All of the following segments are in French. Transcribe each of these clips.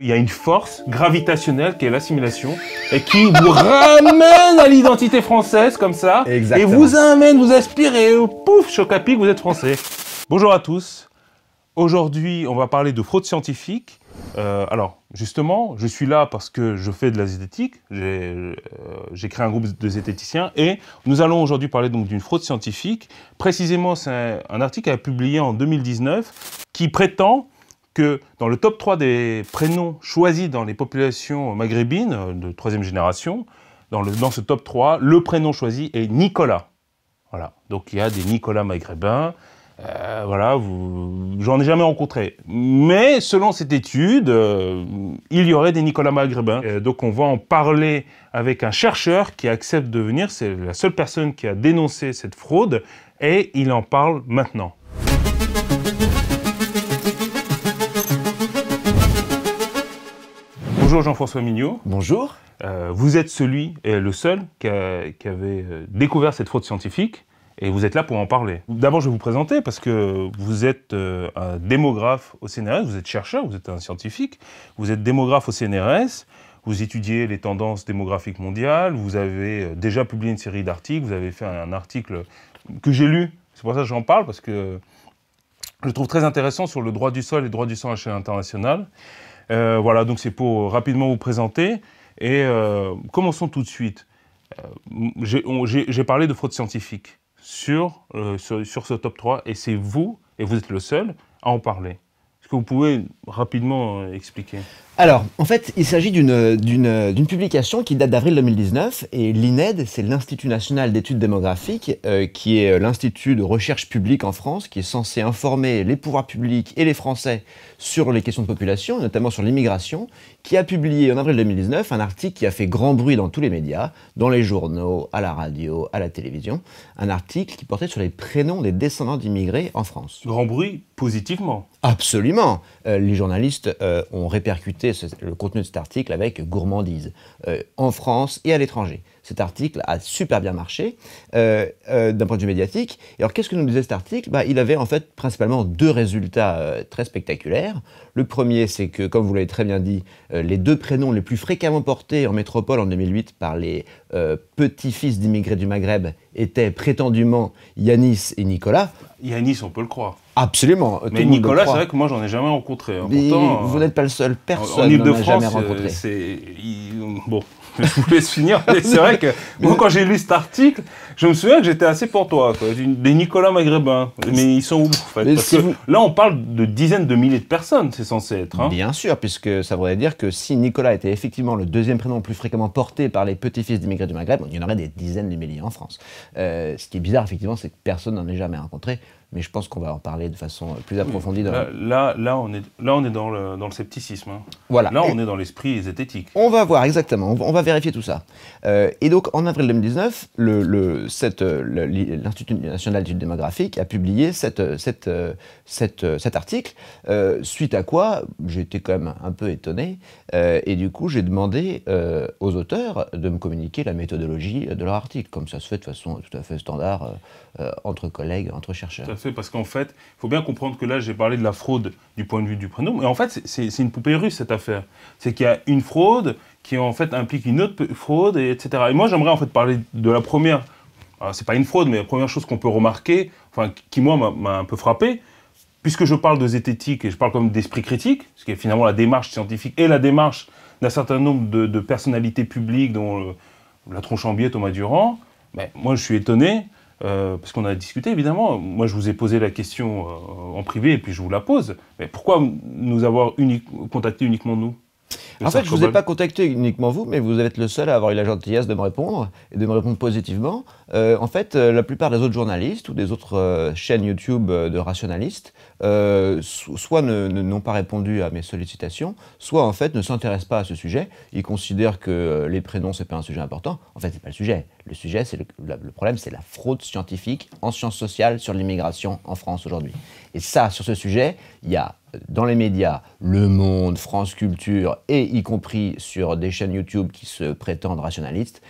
Il y a une force gravitationnelle qui est l'assimilation et qui vous ramène à l'identité française comme ça. Exactement. Et vous amène, vous aspire et pouf, choc à pic, vous êtes français. Bonjour à tous. Aujourd'hui, on va parler de fraude scientifique. Alors, justement, je suis là parce que je fais de la zététique. J'ai créé un groupe de zététiciens et nous allons aujourd'hui parler donc d'une fraude scientifique. Précisément, c'est un article qui a été publié en 2019 qui prétend que dans le top 3 des prénoms choisis dans les populations maghrébines de troisième génération, dans ce top 3, le prénom choisi est Nicolas. Voilà. Donc il y a des Nicolas maghrébins. Voilà, j'en ai jamais rencontré. Mais selon cette étude, il y aurait des Nicolas maghrébins. Donc on va en parler avec un chercheur qui accepte de venir. C'est la seule personne qui a dénoncé cette fraude et il en parle maintenant. Bonjour Jean-François Mignot. Bonjour. Vous êtes celui et le seul qui avait découvert cette fraude scientifique et vous êtes là pour en parler. D'abord, je vais vous présenter parce que vous êtes un démographe au CNRS, vous êtes chercheur, vous êtes un scientifique, vous êtes démographe au CNRS, vous étudiez les tendances démographiques mondiales, vous avez déjà publié une série d'articles, vous avez fait un article que j'ai lu, c'est pour ça que j'en parle, parce que je le trouve très intéressant sur le droit du sol et le droit du sang à l'échelle internationale. Voilà, donc c'est pour rapidement vous présenter. Et commençons tout de suite. J'ai parlé de fraude scientifique sur ce top 3, et c'est vous, et vous êtes le seul, à en parler. Est-ce que vous pouvez rapidement expliquer ? Alors, en fait, il s'agit d'une publication qui date d'avril 2019, et l'INED, c'est l'Institut National d'Études Démographiques, qui est l'institut de recherche publique en France, qui est censé informer les pouvoirs publics et les Français sur les questions de population, notamment sur l'immigration, qui a publié en avril 2019 un article qui a fait grand bruit dans tous les médias, dans les journaux, à la radio, à la télévision, un article qui portait sur les prénoms des descendants d'immigrés en France. Grand bruit, positivement. Absolument. Les journalistes ont répercuté le contenu de cet article avec gourmandise, en France et à l'étranger. Cet article a super bien marché d'un point de vue médiatique. Et alors, qu'est-ce que nous disait cet article ? Il avait en fait principalement deux résultats très spectaculaires. Le premier, c'est que, comme vous l'avez très bien dit, les deux prénoms les plus fréquemment portés en métropole en 2008 par les petits-fils d'immigrés du Maghreb étaient prétendument Yanis et Nicolas. Yanis, on peut le croire. Absolument. Mais Nicolas, c'est vrai que moi, j'en ai jamais rencontré. Hein. Pourtant, vous n'êtes pas le seul. Personne en n'en a jamais rencontré. Bon, je vous laisse finir. C'est vrai que moi, quand j'ai lu cet article, je me souviens que j'étais assez pour toi. Quoi. Des Nicolas maghrébins. Mais ils sont où, en fait ? Parce que là, on parle de dizaines de milliers de personnes, c'est censé être. Hein. Bien sûr, puisque ça voudrait dire que si Nicolas était effectivement le deuxième prénom le plus fréquemment porté par les petits-fils d'immigrés du Maghreb, il y en aurait des dizaines de milliers en France. Ce qui est bizarre, effectivement, c'est que personne n'en ait jamais rencontré. Mais je pense qu'on va en parler de façon plus approfondie. Oui, là, on est dans le scepticisme. Hein. Voilà. Là, on est dans l'esprit zététique. On va voir, exactement. On va vérifier tout ça. Et donc, en avril 2019, l'Institut National d'Études Démographiques a publié cet article, suite à quoi j'ai été quand même un peu étonné. Et du coup, j'ai demandé aux auteurs de me communiquer la méthodologie de leur article, comme ça se fait de façon tout à fait standard entre collègues, entre chercheurs. Tout à fait, parce qu'en fait, il faut bien comprendre que là, j'ai parlé de la fraude du point de vue du prénom, mais en fait, c'est une poupée russe, cette affaire. C'est qu'il y a une fraude qui, en fait, implique une autre fraude, etc. Et moi, j'aimerais, en fait, parler de la première. Alors, c'est pas une fraude, mais la première chose qu'on peut remarquer, enfin, qui, moi, m'a un peu frappé, puisque je parle de zététique et je parle comme d'esprit critique, ce qui est finalement la démarche scientifique et la démarche d'un certain nombre de personnalités publiques, dont la tronche en biais, Thomas Durand, ben, moi, je suis étonné. Parce qu'on a discuté, évidemment. Moi, je vous ai posé la question en privé et puis je vous la pose. Mais pourquoi nous avoir contacté uniquement nous ? En fait, je ne vous ai pas contacté uniquement vous, mais vous êtes le seul à avoir eu la gentillesse de me répondre, et de me répondre positivement. En fait, la plupart des autres journalistes ou des autres chaînes YouTube de rationalistes, soit n'ont pas répondu à mes sollicitations, soit en fait ne s'intéressent pas à ce sujet. Ils considèrent que les prénoms, c'est pas un sujet important. En fait, c'est pas le sujet. Le sujet, c'est le problème, c'est la fraude scientifique en sciences sociales sur l'immigration en France aujourd'hui. Et ça, sur ce sujet, il y a dans les médias, Le Monde, France Culture, et y compris sur des chaînes YouTube qui se prétendent rationalistes,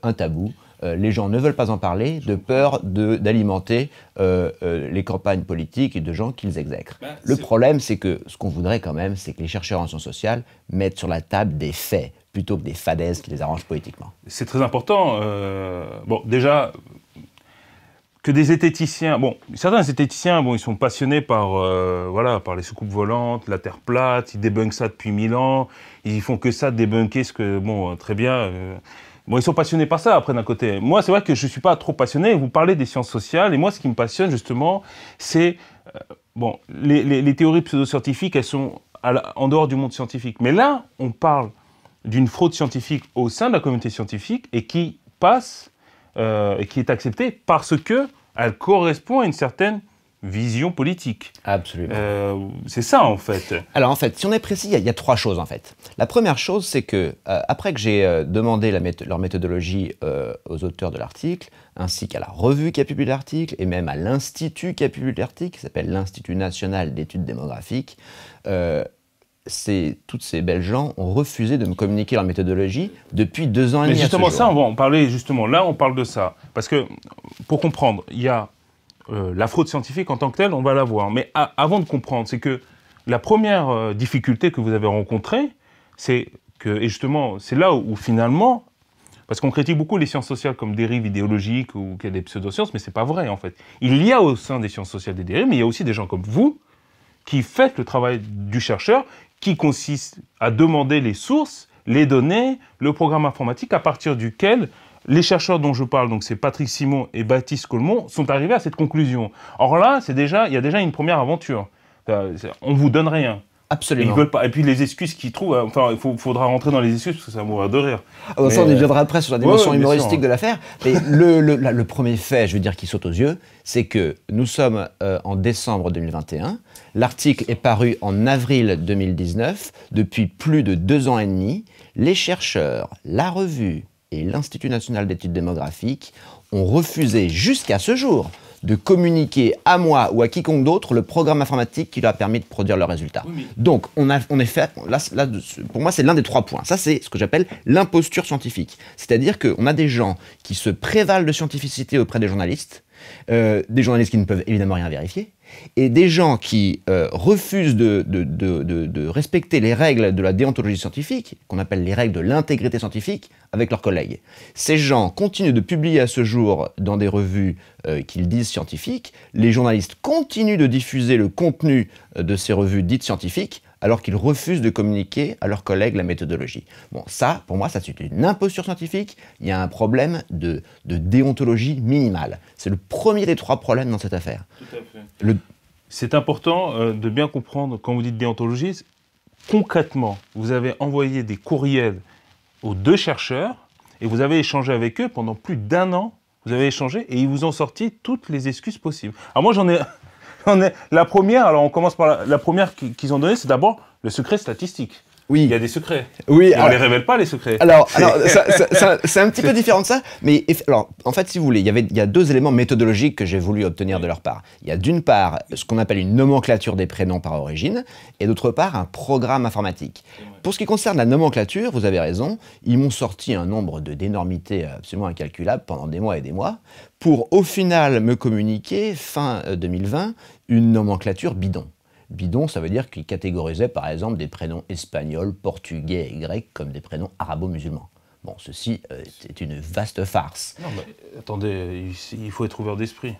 un tabou. les gens ne veulent pas en parler de peur d'alimenter les campagnes politiques et de gens qu'ils exècrent. Le problème, c'est que ce qu'on voudrait quand même, c'est que les chercheurs en sciences sociales mettent sur la table des faits plutôt que des fadaises qui les arrangent politiquement. C'est très important. Bon, déjà, que des zététiciens... Bon, certains zététiciens, bon, ils sont passionnés par, voilà, par les soucoupes volantes, la Terre plate, ils débunkent ça depuis 1000 ans, ils font que ça, débunker ce que... Bon, très bien... Bon, ils sont passionnés par ça, après, d'un côté. Moi, c'est vrai que je ne suis pas trop passionné. Vous parlez des sciences sociales, et moi, ce qui me passionne, justement, c'est... bon, les théories pseudo-scientifiques, elles sont en dehors du monde scientifique. Mais là, on parle d'une fraude scientifique au sein de la communauté scientifique, et qui passe, et qui est acceptée parce qu'elle correspond à une certaine vision politique. Absolument. C'est ça, en fait. Alors, en fait, si on est précis, il y a 3 choses, en fait. La première chose, c'est que, après que j'ai demandé leur méthodologie aux auteurs de l'article, ainsi qu'à la revue qui a publié l'article, et même à l'institut qui a publié l'article, qui s'appelle l'Institut national d'études démographiques, toutes ces belles gens ont refusé de me communiquer leur méthodologie depuis 2 ans et demi. Mais justement, ça, on va en parler, justement. Là, on parle de ça. Parce que, pour comprendre, il y a la fraude scientifique en tant que telle, on va la voir. Mais avant de comprendre, c'est que la première difficulté que vous avez rencontrée, c'est que, et justement, c'est là où finalement, parce qu'on critique beaucoup les sciences sociales comme dérives idéologiques ou qu'il y a des pseudosciences, mais c'est pas vrai en fait. Il y a au sein des sciences sociales des dérives, mais il y a aussi des gens comme vous qui faites le travail du chercheur, qui consiste à demander les sources, les données, le programme informatique à partir duquel les chercheurs dont je parle, donc c'est Patrick Simon et Baptiste Colmont, sont arrivés à cette conclusion. Or là, il y a déjà une première aventure. On vous donne rien. Absolument. Ils veulent pas. Et puis les excuses qu'ils trouvent, enfin, il faudra rentrer dans les excuses parce que ça va mourir de rire. Ça, on y viendra après sur la dimension humoristique sûr. de l'affaire. Mais le premier fait, je veux dire, qui saute aux yeux, c'est que nous sommes en décembre 2021. L'article est paru en avril 2019. Depuis plus de 2 ans et demi, les chercheurs, la revue et l'Institut national d'études démographiques ont refusé jusqu'à ce jour de communiquer à moi ou à quiconque d'autre le programme informatique qui leur a permis de produire leurs résultats. Oui, mais... Donc, on est fait, là, pour moi, c'est l'un des 3 points. Ça, c'est ce que j'appelle l'imposture scientifique. C'est-à-dire qu'on a des gens qui se prévalent de scientificité auprès des journalistes qui ne peuvent évidemment rien vérifier, et des gens qui refusent de respecter les règles de la déontologie scientifique, qu'on appelle les règles de l'intégrité scientifique, avec leurs collègues. Ces gens continuent de publier à ce jour dans des revues qu'ils disent scientifiques, les journalistes continuent de diffuser le contenu de ces revues dites scientifiques, alors qu'ils refusent de communiquer à leurs collègues la méthodologie. Bon, ça, pour moi, ça c'est une imposture scientifique, il y a un problème de déontologie minimale. C'est le premier des 3 problèmes dans cette affaire. Tout à fait. C'est important de bien comprendre, quand vous dites déontologie, concrètement, vous avez envoyé des courriels aux 2 chercheurs, et vous avez échangé avec eux pendant plus d'1 an, vous avez échangé, et ils vous ont sorti toutes les excuses possibles. Alors moi, j'en ai... La première, alors on commence par la première qu'ils ont donnée, c'est d'abord le secret statistique. Oui. Il y a des secrets. Oui. Et on ne les révèle pas, les secrets. Alors c'est un petit peu différent de ça, mais alors, en fait, si vous voulez, il y a 2 éléments méthodologiques que j'ai voulu obtenir de leur part. Il y a d'une part ce qu'on appelle une nomenclature des prénoms par origine, et d'autre part un programme informatique. Pour ce qui concerne la nomenclature, vous avez raison, ils m'ont sorti un nombre d'énormités absolument incalculables pendant des mois et des mois, pour au final me communiquer, fin 2020, une nomenclature bidon. Bidon, ça veut dire qu'ils catégorisaient par exemple des prénoms espagnols, portugais et grecs comme des prénoms arabo-musulmans. Bon, ceci est une vaste farce. Non, mais attendez, il faut être ouvert d'esprit.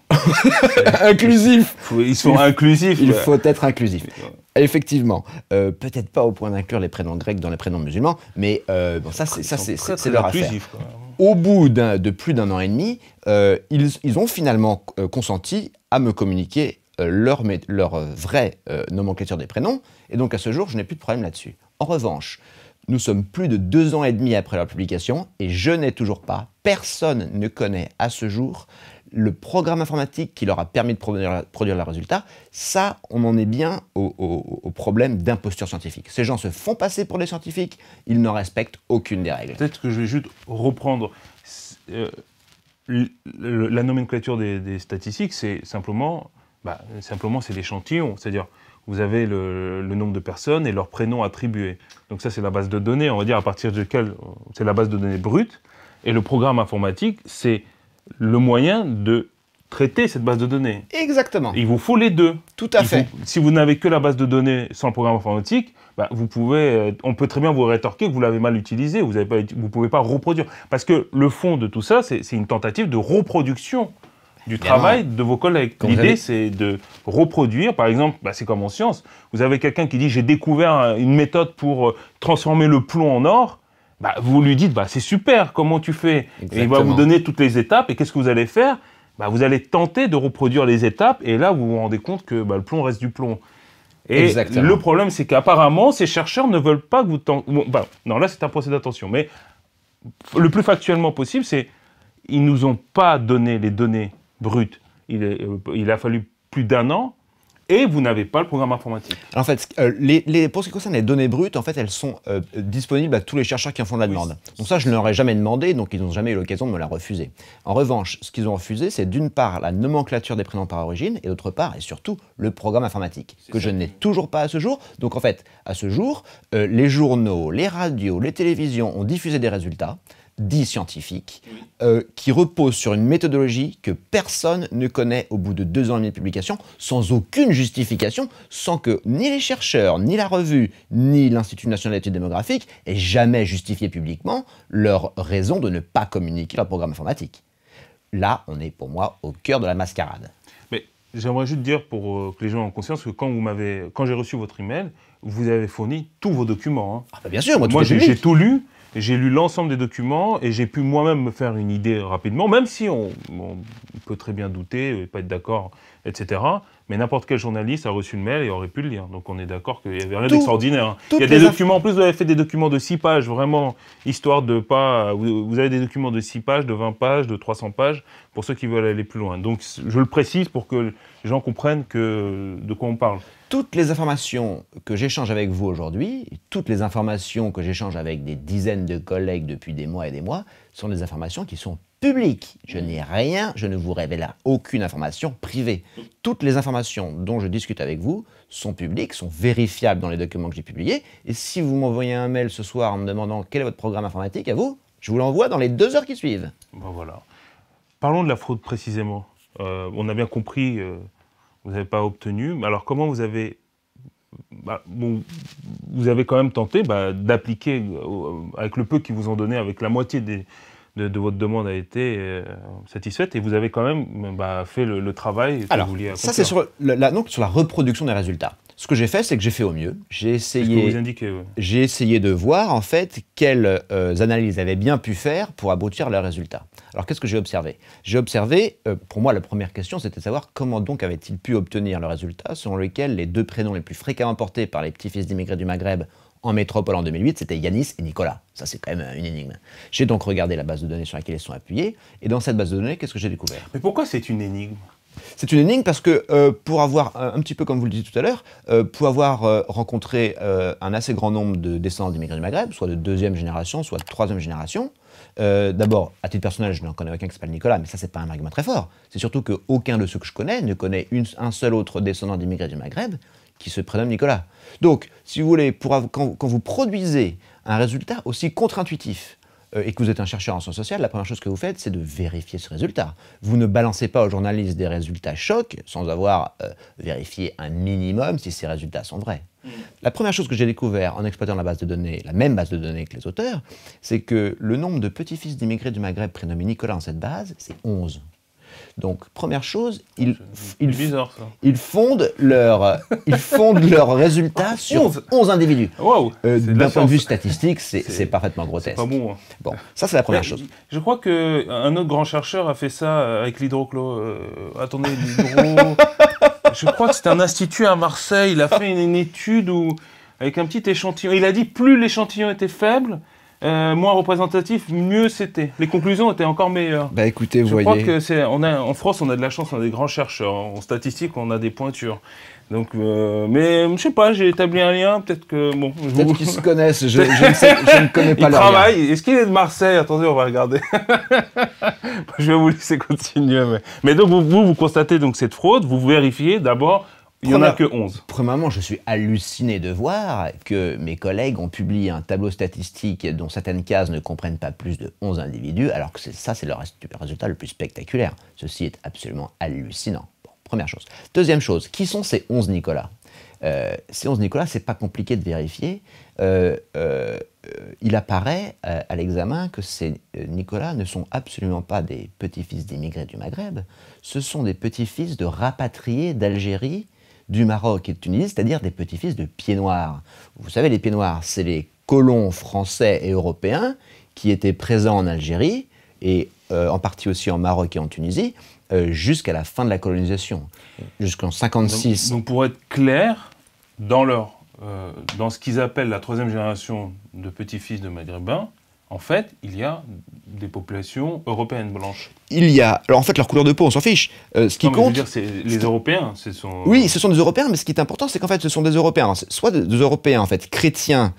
Inclusif. Ils sont inclusifs. Il faut être inclusif. Effectivement. Peut-être pas au point d'inclure les prénoms grecs dans les prénoms musulmans, mais bon, ça c'est leur affaire. Au bout de plus d'1 an et demi, ils ont finalement consenti à me communiquer leur vraie nomenclature des prénoms, et donc à ce jour, je n'ai plus de problème là-dessus. En revanche, nous sommes plus de 2 ans et demi après leur publication, et je n'ai toujours pas, personne ne connaît à ce jour le programme informatique qui leur a permis de produire leurs résultats. Ça, on en est bien au problème d'imposture scientifique. Ces gens se font passer pour des scientifiques, ils n'en respectent aucune des règles. Peut-être que je vais juste reprendre... la nomenclature des statistiques, c'est simplement c'est l'échantillon, c'est-à-dire vous avez le nombre de personnes et leurs prénoms attribués. Donc ça, c'est la base de données, on va dire, à partir duquel c'est la base de données brute. Et le programme informatique, c'est le moyen de traiter cette base de données. Exactement. Il vous faut les deux. Tout à fait. Si vous n'avez que la base de données sans le programme informatique, bah, on peut très bien vous rétorquer que vous l'avez mal utilisé, vous ne pouvez pas reproduire. Parce que le fond de tout ça, c'est une tentative de reproduction du travail de vos collègues. L'idée, c'est de reproduire, par exemple, bah, c'est comme en science, vous avez quelqu'un qui dit « j'ai découvert une méthode pour transformer le plomb en or », bah, vous lui dites bah, « c'est super, comment tu fais ?» Et il va vous donner toutes les étapes, et qu'est-ce que vous allez faire? Bah, vous allez tenter de reproduire les étapes, et là, vous vous rendez compte que bah, le plomb reste du plomb. Et le problème, c'est qu'apparemment, ces chercheurs ne veulent pas que vous... non, là, c'est un procès d'attention, mais le plus factuellement possible, c'est ils nous ont pas donné les données brutes. Il a fallu plus d'1 an, et vous n'avez pas le programme informatique. Alors en fait, pour ce qui concerne les données brutes, en fait, elles sont disponibles à tous les chercheurs qui en font de la demande. Donc ça, je ne leur ai jamais demandé, donc ils n'ont jamais eu l'occasion de me la refuser. En revanche, ce qu'ils ont refusé, c'est d'une part la nomenclature des prénoms par origine, et d'autre part, et surtout, le programme informatique, que je n'ai toujours pas à ce jour. Donc en fait, à ce jour, les journaux, les radios, les télévisions ont diffusé des résultats, dits scientifiques, qui reposent sur une méthodologie que personne ne connaît au bout de 2 ans et demi de publication, sans aucune justification, sans que ni les chercheurs, ni la revue, ni l'Institut national d'études démographiques aient jamais justifié publiquement leur raison de ne pas communiquer leur programme informatique. Là, on est pour moi au cœur de la mascarade. Mais j'aimerais juste dire pour que les gens aient conscience que quand j'ai reçu votre email, vous avez fourni tous vos documents. Hein. Ah bah bien sûr, moi j'ai tout lu. J'ai lu l'ensemble des documents et j'ai pu moi-même me faire une idée rapidement, même si on peut très bien douter, pas être d'accord, etc. Mais n'importe quel journaliste a reçu le mail et aurait pu le lire. Donc on est d'accord qu'il n'y avait rien d'extraordinaire. Il y a des documents, en plus vous avez fait des documents de 6 pages, vraiment, histoire de pas... Vous avez des documents de 6 pages, de 20 pages, de 300 pages, pour ceux qui veulent aller plus loin. Donc je le précise pour que les gens comprennent de quoi on parle. Toutes les informations que j'échange avec vous aujourd'hui, toutes les informations que j'échange avec des dizaines de collègues depuis des mois et des mois, sont des informations qui sont publiques. Je n'ai rien, je ne vous révèle aucune information privée. Toutes les informations dont je discute avec vous sont publiques, sont vérifiables dans les documents que j'ai publiés. Et si vous m'envoyez un mail ce soir en me demandant quel est votre programme informatique à vous, je vous l'envoie dans les 2 heures qui suivent. Ben voilà. Parlons de la fraude précisément. On a bien compris... vous n'avez pas obtenu. Alors, comment vous avez... vous avez quand même tenté d'appliquer, avec le peu qu'ils vous ont donné, avec la moitié de votre demande a été satisfaite, et vous avez quand même fait le travail que vous vouliez accomplir. Ça, c'est sur la reproduction des résultats. Ce que j'ai fait, c'est que j'ai fait au mieux. J'ai essayé de voir, en fait, quelles analyses avaient bien pu faire pour aboutir à leurs résultats. Alors, qu'est-ce que j'ai observé? J'ai observé, pour moi, la première question, c'était de savoir comment donc avait-il pu obtenir le résultat selon lequel les 2 prénoms les plus fréquemment portés par les petits-fils d'immigrés du Maghreb en métropole en 2008, c'était Yanis et Nicolas. Ça, c'est quand même une énigme. J'ai donc regardé la base de données sur laquelle ils sont appuyés, et dans cette base de données, qu'est-ce que j'ai découvert? Mais pourquoi c'est une énigme? C'est une énigme parce que pour avoir, un petit peu comme vous le disiez tout à l'heure, pour avoir rencontré un assez grand nombre de descendants d'immigrés du Maghreb, soit de 2e génération, soit de 3e génération, d'abord, à titre personnel, je n'en connais aucun qui s'appelle Nicolas, mais ça, c'est pas un argument très fort. C'est surtout qu'aucun de ceux que je connais ne connaît un seul autre descendant d'immigrés du Maghreb qui se prénomme Nicolas. Donc, si vous voulez, quand vous produisez un résultat aussi contre-intuitif, et que vous êtes un chercheur en sciences sociales, la première chose que vous faites, c'est de vérifier ce résultat. Vous ne balancez pas aux journalistes des résultats chocs sans avoir vérifié un minimum si ces résultats sont vrais. La première chose que j'ai découvert en exploitant la base de données, la même base de données que les auteurs, c'est que le nombre de petits-fils d'immigrés du Maghreb prénommés Nicolas dans cette base, c'est 11. Donc, première chose, ils fondent leurs résultats sur 11 individus. Wow, d'un point de vue statistique, c'est parfaitement grotesque. C'est pas bon. Hein. Bon, ça c'est la première chose. Je crois qu'un autre grand chercheur a fait ça avec l'hydrochlore. Attendez, l'hydro... je crois que c'était un institut à Marseille. Il a fait une étude avec un petit échantillon. Il a dit plus l'échantillon était faible, moins représentatif, mieux c'était. Les conclusions étaient encore meilleures. Bah écoutez, vous voyez... Je crois que en France, on a de la chance, on a des grands chercheurs. En statistique, on a des pointures. Donc, mais je sais pas, j'ai établi un lien, peut-être que... Bon, peut-être qu'ils se connaissent, je ne connais pas leur lien. Ils travaillent. Est-ce qu'il est de Marseille? Attendez, on va regarder. Je vais vous laisser continuer. Mais donc, vous constatez donc cette fraude, vous vérifiez d'abord Il n'y en a que 11. Premièrement, je suis halluciné de voir que mes collègues ont publié un tableau statistique dont certaines cases ne comprennent pas plus de 11 individus, alors que c'est le résultat le plus spectaculaire. Ceci est absolument hallucinant. Bon, première chose. Deuxième chose, qui sont ces 11 Nicolas? Ces 11 Nicolas, c'est pas compliqué de vérifier. Il apparaît à l'examen que ces Nicolas ne sont absolument pas des petits-fils d'immigrés du Maghreb, ce sont des petits-fils de rapatriés d'Algérie, du Maroc et de Tunisie, c'est-à-dire des petits-fils de pieds noirs. Vous savez, les pieds noirs, c'est les colons français et européens qui étaient présents en Algérie et en partie aussi en Maroc et en Tunisie jusqu'à la fin de la colonisation, jusqu'en 1956. Donc pour être clair, dans ce qu'ils appellent la troisième génération de petits-fils de Maghrébins, en fait, il y a des populations européennes blanches. Il y a... Alors en fait, leur couleur de peau, on s'en fiche. Ce qui compte... Je veux dire, c'est les Européens. Oui, ce sont des Européens, mais ce qui est important, c'est qu'en fait, ce sont des Européens. Alors, soit des Européens, en fait, chrétiens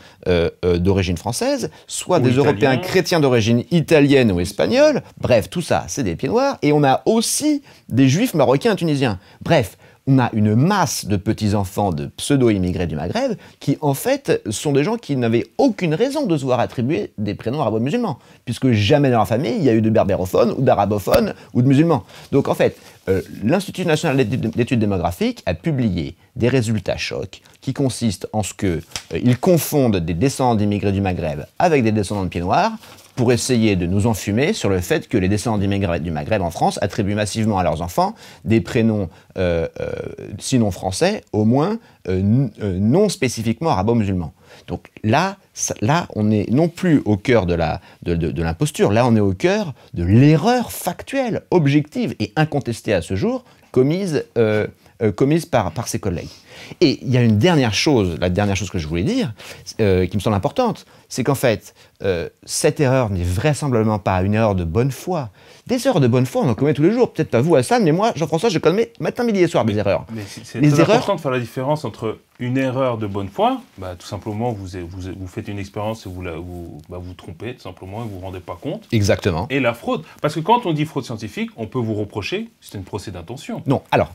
d'origine française, soit des Européens chrétiens d'origine italienne ou espagnole. Bref, tout ça, c'est des pieds noirs. Et on a aussi des juifs marocains et tunisiens. Bref, on a une masse de petits-enfants de pseudo-immigrés du Maghreb qui, en fait, sont des gens qui n'avaient aucune raison de se voir attribuer des prénoms arabo-musulmans, puisque jamais dans leur famille, il y a eu de berbérophones ou d'arabophones ou de musulmans. Donc, en fait, l'Institut national d'études démographiques a publié des résultats chocs qui consistent en ce qu'ils confondent des descendants d'immigrés du Maghreb avec des descendants de pieds noirs pour essayer de nous enfumer sur le fait que les descendants d'immigrés du Maghreb en France attribuent massivement à leurs enfants des prénoms, sinon français, au moins non spécifiquement arabo-musulmans. Donc là, on est non plus au cœur de l'imposture, là on est au cœur de l'erreur factuelle, objective et incontestée à ce jour, commise par ses collègues. Et il y a une dernière chose, la dernière chose que je voulais dire, qui me semble importante, c'est qu'en fait, cette erreur n'est vraisemblablement pas une erreur de bonne foi. Des erreurs de bonne foi, on en commet tous les jours. Peut-être pas vous, Hassan, mais moi, Jean-François, je commets matin, midi et soir des erreurs. Mais c'est très important de faire la différence entre une erreur de bonne foi, tout simplement, vous faites une expérience et vous trompez, tout simplement, et vous ne vous rendez pas compte. Exactement. Et la fraude. Parce que quand on dit fraude scientifique, on peut vous reprocher, c'est un procès d'intention. Non, alors,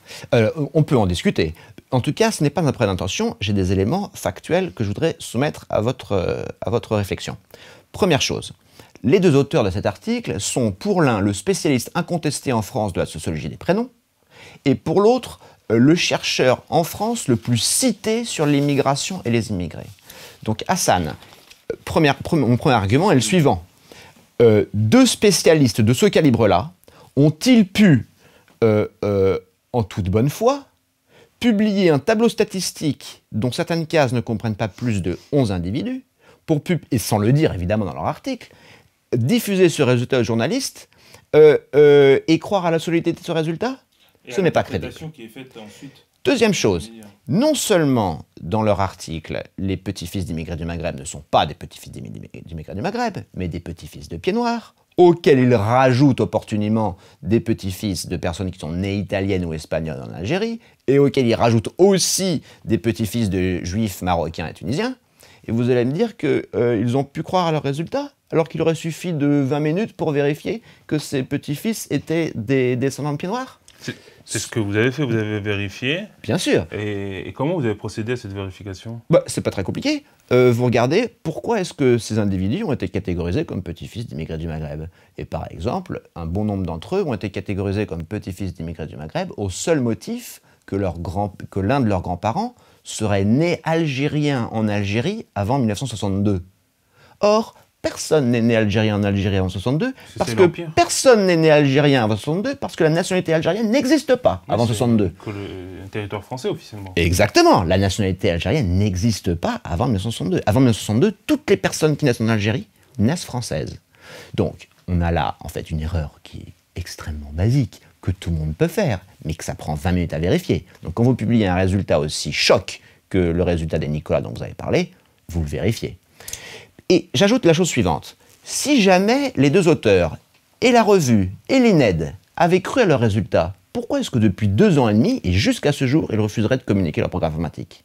on peut en discuter. En tout cas, ce n'est pas un procès d'intention, j'ai des éléments factuels que je voudrais soumettre à votre réflexion. Première chose, les deux auteurs de cet article sont pour l'un le spécialiste incontesté en France de la sociologie des prénoms, et pour l'autre, le chercheur en France le plus cité sur l'immigration et les immigrés. Donc Hassan, mon premier argument est le suivant. Deux spécialistes de ce calibre-là ont-ils pu, en toute bonne foi, publier un tableau statistique dont certaines cases ne comprennent pas plus de 11 individus, et sans le dire évidemment dans leur article, diffuser ce résultat aux journalistes et croire à la solidité de ce résultat? Ce n'est pas crédible. Qui est faite ensuite. Deuxième chose, non seulement dans leur article, les petits-fils d'immigrés du Maghreb ne sont pas des petits-fils d'immigrés du Maghreb, mais des petits-fils de pieds noirs, auxquels ils rajoutent opportunément des petits-fils de personnes qui sont nées italiennes ou espagnoles en Algérie, et auxquels ils rajoutent aussi des petits-fils de juifs marocains et tunisiens. Et vous allez me dire qu'ils ont pu croire à leurs résultats, alors qu'il aurait suffi de 20 minutes pour vérifier que ces petits-fils étaient des descendants de pieds noirs? C'est ce que vous avez fait, vous avez vérifié. Bien sûr. Et comment vous avez procédé à cette vérification? C'est pas très compliqué. Vous regardez pourquoi est-ce que ces individus ont été catégorisés comme petits-fils d'immigrés du Maghreb. Et par exemple, un bon nombre d'entre eux ont été catégorisés comme petits-fils d'immigrés du Maghreb au seul motif que l'un de leurs grands-parents serait né algérien en Algérie avant 1962. Or, personne n'est né algérien en Algérie avant 1962, parce que personne n'est né algérien avant 1962, parce que la nationalité algérienne n'existe pas avant 1962. Le territoire français officiellement. Exactement, la nationalité algérienne n'existe pas avant 1962. Avant 1962, toutes les personnes qui naissent en Algérie naissent françaises. Donc, on a là, en fait, une erreur qui est extrêmement basique, que tout le monde peut faire, mais que ça prend 20 minutes à vérifier. Donc, quand vous publiez un résultat aussi choc que le résultat des Nicolas dont vous avez parlé, vous le vérifiez. Et j'ajoute la chose suivante. Si jamais les deux auteurs, et la revue, et l'INED, avaient cru à leurs résultats, pourquoi est-ce que depuis 2 ans et demi, et jusqu'à ce jour, ils refuseraient de communiquer leur programme informatique?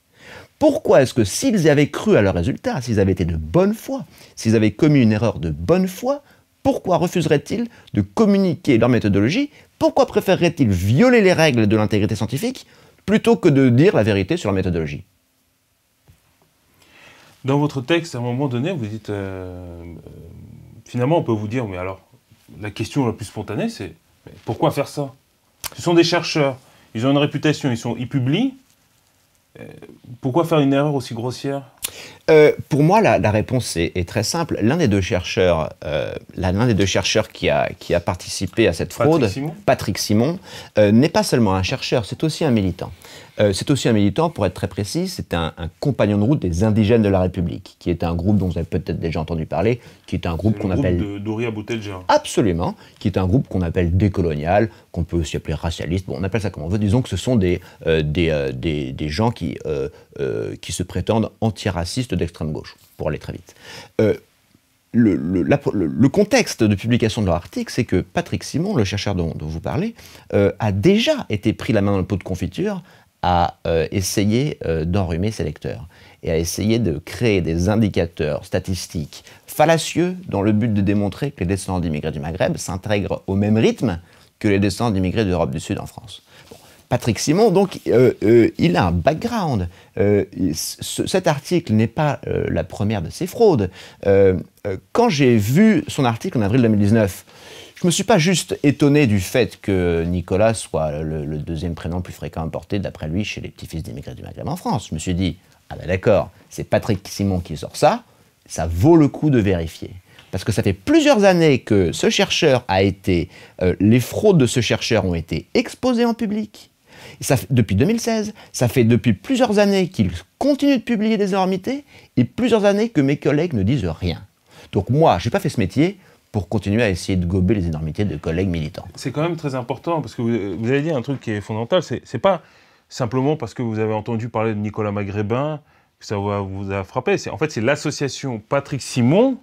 Pourquoi est-ce que s'ils avaient cru à leurs résultats, s'ils avaient été de bonne foi, s'ils avaient commis une erreur de bonne foi, pourquoi refuseraient-ils de communiquer leur méthodologie? Pourquoi préféreraient-ils violer les règles de l'intégrité scientifique plutôt que de dire la vérité sur la méthodologie. Dans votre texte, à un moment donné, vous dites, finalement, on peut vous dire, mais alors, la question la plus spontanée, c'est, pourquoi faire ça? Ce sont des chercheurs, ils ont une réputation, ils publient. Pourquoi faire une erreur aussi grossière? Pour moi, la réponse est très simple. L'un des deux chercheurs, qui a participé à cette fraude, Patrick Simon, n'est pas seulement un chercheur, c'est aussi un militant. Pour être très précis, c'est un compagnon de route des indigènes de la République, qui est un groupe dont vous avez peut-être déjà entendu parler, qui est un groupe qu'on appelle... de Doria Boutelja. Absolument, qui est un groupe qu'on appelle décolonial, qu'on peut aussi appeler racialiste, bon, on appelle ça comme on veut, disons que ce sont des gens qui se prétendent antiracistes d'extrême gauche, pour aller très vite. Le contexte de publication de leur article, c'est que Patrick Simon, le chercheur dont vous parlez, a déjà été pris la main dans le pot de confiture à essayer d'enrhumer ses lecteurs et à essayer de créer des indicateurs statistiques fallacieux dans le but de démontrer que les descendants d'immigrés du Maghreb s'intègrent au même rythme que les descendants d'immigrés d'Europe du Sud en France. Bon. Patrick Simon, donc, il a un background. Cet article n'est pas la première de ses fraudes. Quand j'ai vu son article en avril 2019, je ne me suis pas juste étonné du fait que Nicolas soit le deuxième prénom le plus fréquent porté, d'après lui, chez les petits-fils d'immigrés du Maghreb en France. Je me suis dit, ah ben d'accord, c'est Patrick Simon qui sort ça vaut le coup de vérifier. Parce que ça fait plusieurs années que ce chercheur a été... les fraudes de ce chercheur ont été exposées en public. Depuis 2016, ça fait depuis plusieurs années qu'il continue de publier des énormités et plusieurs années que mes collègues ne disent rien. Donc moi, je n'ai pas fait ce métier pour continuer à essayer de gober les énormités de collègues militants. C'est quand même très important, parce que vous avez dit un truc qui est fondamental, c'est pas simplement parce que vous avez entendu parler de Nicolas Maghrébin que ça vous a frappé. En fait, c'est l'association Patrick Simon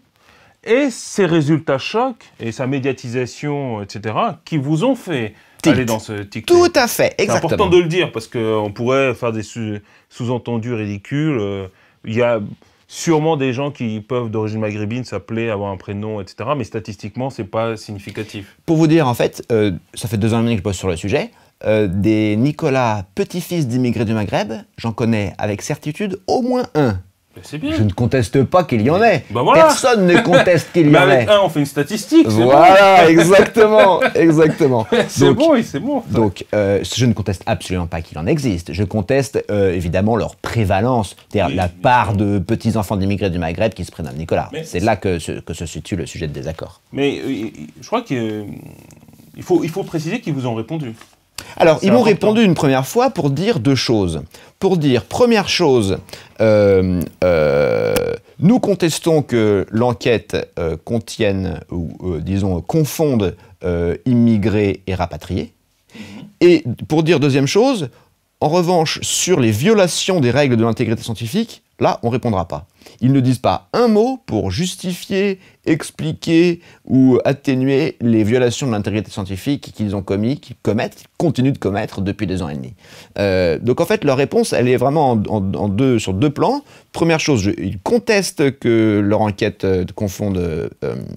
et ses résultats chocs et sa médiatisation, etc., qui vous ont fait aller dans ce tic. Tout à fait, exactement. C'est important de le dire, parce qu'on pourrait faire des sous-entendus ridicules. Il y a sûrement des gens qui peuvent, d'origine maghrébine, s'appeler, avoir un prénom, etc., mais statistiquement, c'est pas significatif. Pour vous dire, en fait, ça fait 2 ans et demi que je bosse sur le sujet. Des Nicolas, petits-fils d'immigrés du Maghreb, j'en connais avec certitude au moins un. C'est bien. Je ne conteste pas qu'il y en ait. Ben voilà. Personne ne conteste qu'il y en ait. Mais avec un, on fait une statistique. Voilà, bon. Exactement, exactement. C'est bon, oui, c'est bon. Donc, je ne conteste absolument pas qu'il en existe. Je conteste évidemment leur prévalence, c'est-à-dire la part de petits-enfants d'immigrés du Maghreb qui se prénomment Nicolas. C'est là que se situe le sujet de désaccord. Mais je crois qu'il faut préciser qu'ils vous ont répondu. Alors, ils m'ont répondu une première fois pour dire 2 choses. Pour dire, première chose, nous contestons que l'enquête contienne, ou disons, confonde immigrés et rapatriés. Et pour dire deuxième chose, en revanche, sur les violations des règles de l'intégrité scientifique, là, on ne répondra pas. Ils ne disent pas un mot pour justifier, expliquer ou atténuer les violations de l'intégrité scientifique qu'ils ont commis, qu'ils continuent de commettre depuis 2 ans et demi. Donc en fait, leur réponse, elle est vraiment sur 2 plans. Première chose, ils contestent que leur enquête confonde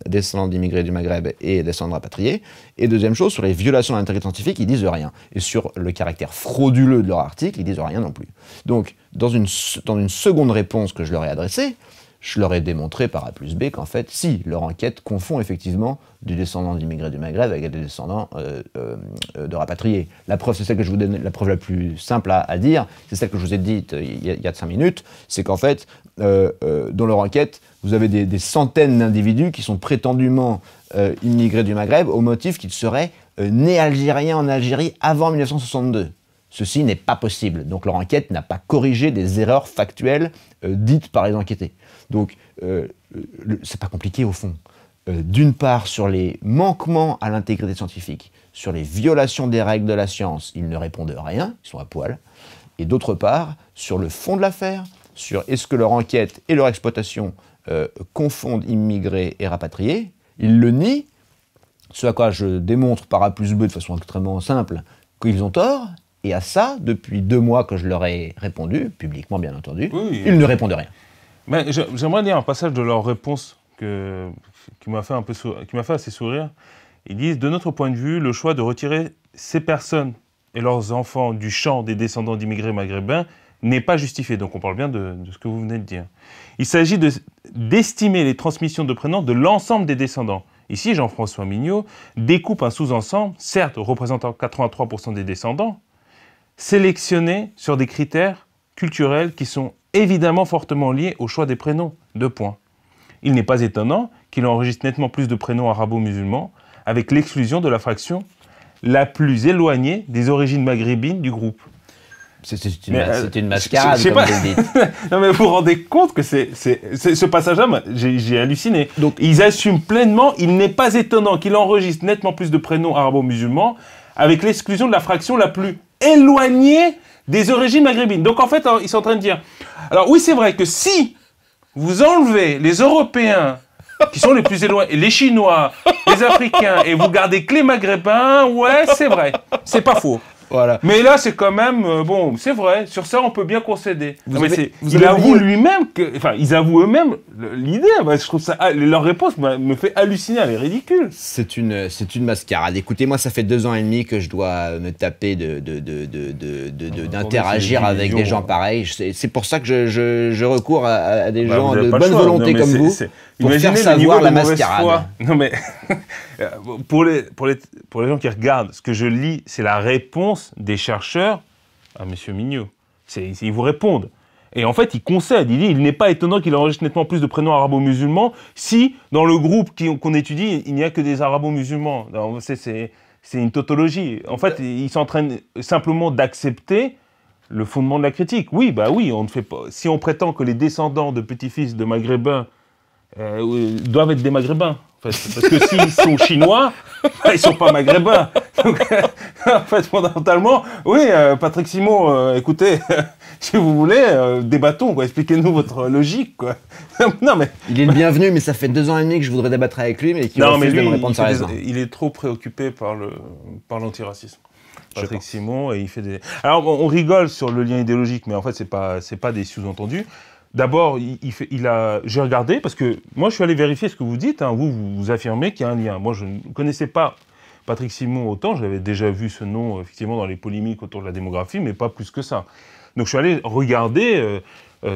descendants d'immigrés du Maghreb et descendants rapatriés. Et deuxième chose, sur les violations de l'intégrité scientifique, ils disent rien. Et sur le caractère frauduleux de leur article, ils disent rien non plus. Donc, dans une seconde réponse que je leur ai adressée, je leur ai démontré par A plus B qu'en fait, si, leur enquête confond effectivement des descendants d'immigrés du Maghreb avec des descendants de rapatriés. La preuve, c'est celle que je vous donne, la preuve la plus simple à dire, c'est celle que je vous ai dite il y a 5 minutes, c'est qu'en fait, dans leur enquête, vous avez des centaines d'individus qui sont prétendument immigrés du Maghreb au motif qu'ils seraient nés algériens en Algérie avant 1962. Ceci n'est pas possible. Donc leur enquête n'a pas corrigé des erreurs factuelles dites par les enquêtés. Donc c'est pas compliqué au fond. D'une part, sur les manquements à l'intégrité scientifique, sur les violations des règles de la science, ils ne répondent rien, ils sont à poil. Et d'autre part, sur le fond de l'affaire, sur est-ce que leur enquête et leur exploitation confondent immigrés et rapatriés, ils le nient, ce à quoi je démontre par A plus B de façon extrêmement simple qu'ils ont tort. Et à ça, depuis 2 mois que je leur ai répondu, publiquement bien entendu, oui, ils ne répondent rien. Mais j'aimerais lire un passage de leur réponse qui m'a fait assez sourire. Ils disent « De notre point de vue, le choix de retirer ces personnes et leurs enfants du champ des descendants d'immigrés maghrébins n'est pas justifié. Donc on parle bien de ce que vous venez de dire. Il s'agit d'estimer les transmissions de prénoms de l'ensemble des descendants. Ici, Jean-François Mignot découpe un sous-ensemble, certes représentant 83% des descendants, sélectionné sur des critères culturels qui sont évidemment fortement liés au choix des prénoms. 2 points. Il n'est pas étonnant qu'il enregistre nettement plus de prénoms arabo-musulmans, avec l'exclusion de la fraction la plus éloignée des origines maghrébines du groupe. C'est une mascarade, comme vous le dites. Non, mais vous vous rendez compte que ce passage-là, j'ai halluciné. Donc, ils assument pleinement, il n'est pas étonnant qu'il enregistre nettement plus de prénoms arabo-musulmans, avec l'exclusion de la fraction la plus éloignée des origines maghrébines. Donc, en fait, ils sont en train de dire... Alors, oui, c'est vrai que si vous enlevez les Européens, qui sont les plus éloignés, les Chinois, les Africains, et vous gardez que les Maghrébins, ouais, c'est vrai. C'est pas faux. Voilà. Mais là, c'est quand même... bon, c'est vrai, sur ça, on peut bien concéder. Ils avouent lui-même que... Enfin, ils avouent eux-mêmes l'idée. Bah, je trouve ça... Leur réponse me fait halluciner, elle est ridicule. C'est une mascarade. Écoutez, moi, ça fait 2 ans et demi que je dois me taper d'interagir avec des gens pareils. C'est pour ça que je recours à des gens de bonne volonté comme vous pour faire savoir la mascarade. Non, mais... pour les gens qui regardent, ce que je lis, c'est la réponse des chercheurs à M. Mignot. Ils vous répondent. Et en fait, il concède. Il dit il n'est pas étonnant qu'il enregistre nettement plus de prénoms arabo-musulmans si, dans le groupe qu'on étudie, il n'y a que des arabo-musulmans. C'est une tautologie. En fait, ils sont en train simplement d'accepter le fondement de la critique. Oui, bah oui, on ne fait pas. Si on prétend que les descendants de petits-fils de Maghrébins doivent être des Maghrébins. En fait, parce que s'ils sont chinois, ils ne sont pas maghrébins. Donc, en fait, fondamentalement, oui, Patrick Simon, écoutez, si vous voulez, débattons, expliquez-nous votre logique, quoi. Non, mais... Il est le bienvenu, mais ça fait 2 ans et demi que je voudrais débattre avec lui, mais qu'il refuse de me répondre sérieusement. Il est trop préoccupé par l'antiracisme. Patrick Simon, et il fait des... Alors, on rigole sur le lien idéologique, mais en fait, c'est pas des sous-entendus. D'abord, j'ai regardé, parce que moi, je suis allé vérifier ce que vous dites. Hein. Vous affirmez qu'il y a un lien. Moi, je ne connaissais pas Patrick Simon autant. J'avais déjà vu ce nom, effectivement, dans les polémiques autour de la démographie, mais pas plus que ça. Donc, je suis allé regarder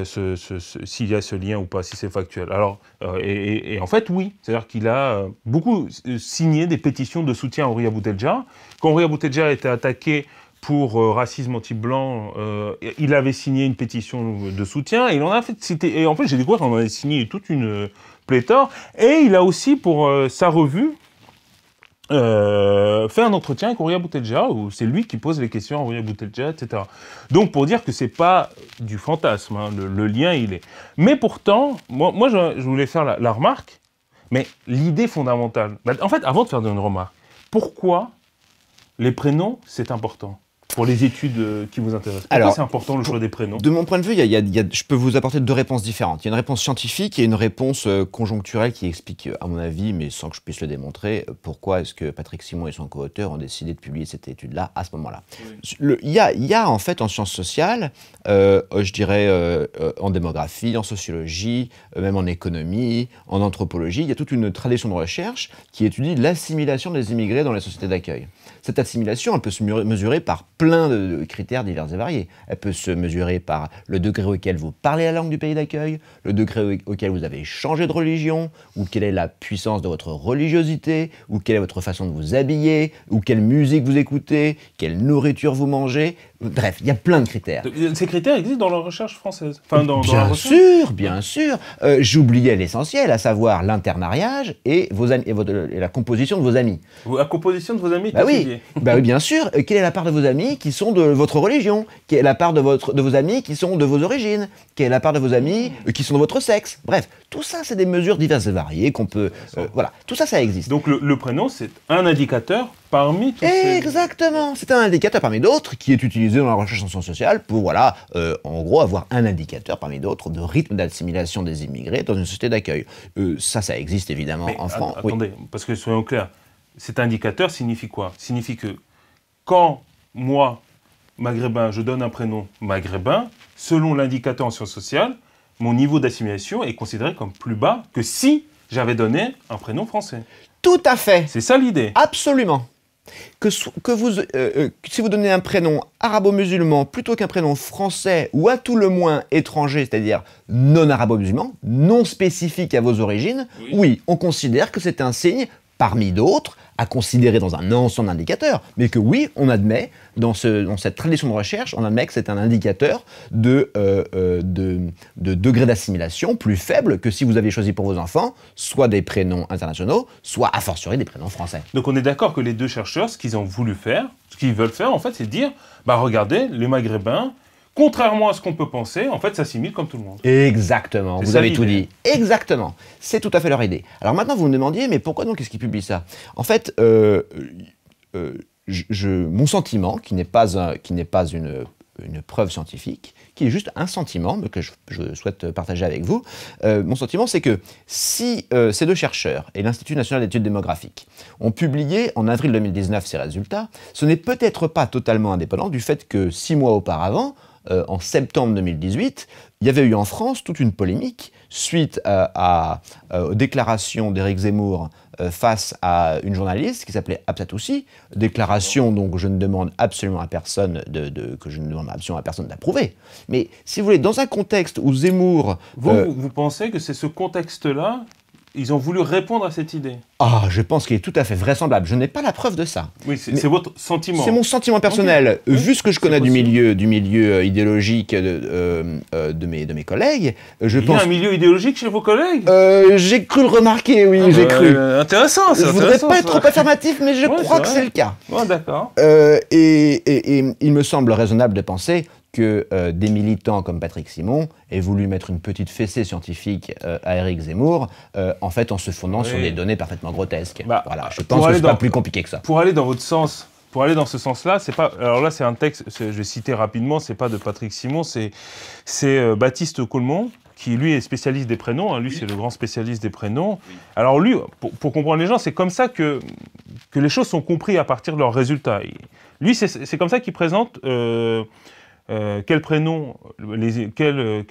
s'il y a ce lien ou pas, si c'est factuel. Alors, et en fait, oui. C'est-à-dire qu'il a beaucoup signé des pétitions de soutien à Horia Boutelja. Quand Horia Boutelja a été attaqué pour racisme anti-blanc, il avait signé une pétition de soutien, et il en a fait citer. Et en fait, j'ai découvert qu'on en avait signé toute une pléthore. Et il a aussi, pour sa revue, fait un entretien avec Horia Boutelja, où c'est lui qui pose les questions à Horia Boutelja, etc. Donc, pour dire que c'est pas du fantasme, hein, le lien, il est. Mais pourtant, moi je voulais faire la remarque, mais l'idée fondamentale... En fait, avant de faire une remarque, pourquoi les prénoms, c'est important pour les études qui vous intéressent? Pourquoi c'est important le choix des prénoms? De mon point de vue, je peux vous apporter 2 réponses différentes. Il y a une réponse scientifique et une réponse conjoncturelle qui explique, à mon avis, mais sans que je puisse le démontrer, pourquoi est-ce que Patrick Simon et son co-auteur ont décidé de publier cette étude-là à ce moment-là. Oui. Il y a en fait en sciences sociales, je dirais en démographie, en sociologie, même en économie, en anthropologie, il y a toute une tradition de recherche qui étudie l'assimilation des immigrés dans les sociétés d'accueil. Cette assimilation, elle peut se mesurer par plein de critères divers et variés. Elle peut se mesurer par le degré auquel vous parlez la langue du pays d'accueil, le degré auquel vous avez changé de religion, ou quelle est la puissance de votre religiosité, ou quelle est votre façon de vous habiller, ou quelle musique vous écoutez, quelle nourriture vous mangez. Bref, il y a plein de critères. Ces critères existent dans la recherche française. Bien sûr. J'oubliais l'essentiel, à savoir l'intermariage et la composition de vos amis. La composition de vos amis, oui, bien sûr. Quelle est la part de vos amis qui sont de votre religion? Quelle est la part de vos amis qui sont de vos origines? Quelle est la part de vos amis qui sont de votre sexe? Bref, tout ça, c'est des mesures diverses et variées qu'on peut... voilà, tout ça, ça existe. Donc le prénom, c'est un indicateur parmi tous Exactement. C'est un indicateur parmi d'autres qui est utilisé dans la recherche en sciences sociales pour, voilà, en gros, avoir un indicateur parmi d'autres de rythme d'assimilation des immigrés dans une société d'accueil. Ça existe évidemment en France. Attendez, parce que soyons clairs, cet indicateur signifie quoi? Signifie que quand moi, maghrébin, je donne un prénom maghrébin, selon l'indicateur en sciences sociales, mon niveau d'assimilation est considéré comme plus bas que si j'avais donné un prénom français. Tout à fait. C'est ça l'idée. Absolument. Si vous donnez un prénom arabo-musulman plutôt qu'un prénom français ou à tout le moins étranger, c'est-à-dire non arabo-musulman, non spécifique à vos origines, oui, on considère que c'est un signe parmi d'autres, à considérer dans un ensemble d'indicateurs, mais que oui, on admet, dans cette tradition de recherche, on admet que c'est un indicateur de degré d'assimilation plus faible que si vous aviez choisi pour vos enfants soit des prénoms internationaux, soit a fortiori des prénoms français. Donc on est d'accord que les deux chercheurs, ce qu'ils ont voulu faire, ce qu'ils veulent faire en fait, c'est dire, bah regardez, les Maghrébins, contrairement à ce qu'on peut penser, en fait, s'assimilent comme tout le monde. Exactement, vous avez tout dit. Exactement, c'est tout à fait leur idée. Alors maintenant, vous me demandiez, mais pourquoi donc est-ce qu'ils publient ça? En fait, mon sentiment, qui n'est pas une preuve scientifique, qui est juste un sentiment mais que je souhaite partager avec vous, mon sentiment, c'est que si ces deux chercheurs et l'Institut national d'études démographiques ont publié en avril 2019 ces résultats, ce n'est peut-être pas totalement indépendant du fait que 6 mois auparavant, en septembre 2018, il y avait eu en France toute une polémique suite aux déclarations d'Éric Zemmour face à une journaliste qui s'appelait Absatoussi, déclaration dont je ne demande absolument à personne d'approuver. Mais si vous voulez, dans un contexte où Zemmour... Vous pensez que c'est ce contexte-là, ils ont voulu répondre à cette idée? Ah, je pense qu'il est tout à fait vraisemblait. Je n'ai pas la preuve de ça. Oui, c'est votre sentiment. C'est mon sentiment personnel. Okay. Vu ce que je connais du milieu idéologique de mes collègues, je pense... Il y a un milieu idéologique chez vos collègues? J'ai cru le remarquer, oui, j'ai cru. Intéressant, je ne voudrais pas être trop affirmatif, mais je crois que c'est le cas. Oh, d'accord. Et il me semble raisonnable de penser que des militants comme Patrick Simon aient voulu mettre une petite fessée scientifique à Éric Zemmour, en fait en se fondant sur des données parfaitement grotesques. Bah, voilà, je pense que c'est pas plus compliqué que ça. Pour aller dans votre sens, pour aller dans ce sens-là, c'est pas. Alors là, c'est un texte, je vais citer rapidement, c'est pas de Patrick Simon, c'est Baptiste Colmont, qui lui est spécialiste des prénoms. Hein, lui, c'est le grand spécialiste des prénoms. Alors lui, pour comprendre les gens, c'est comme ça que les choses sont comprises à partir de leurs résultats. Lui, c'est comme ça qu'il présente. Quels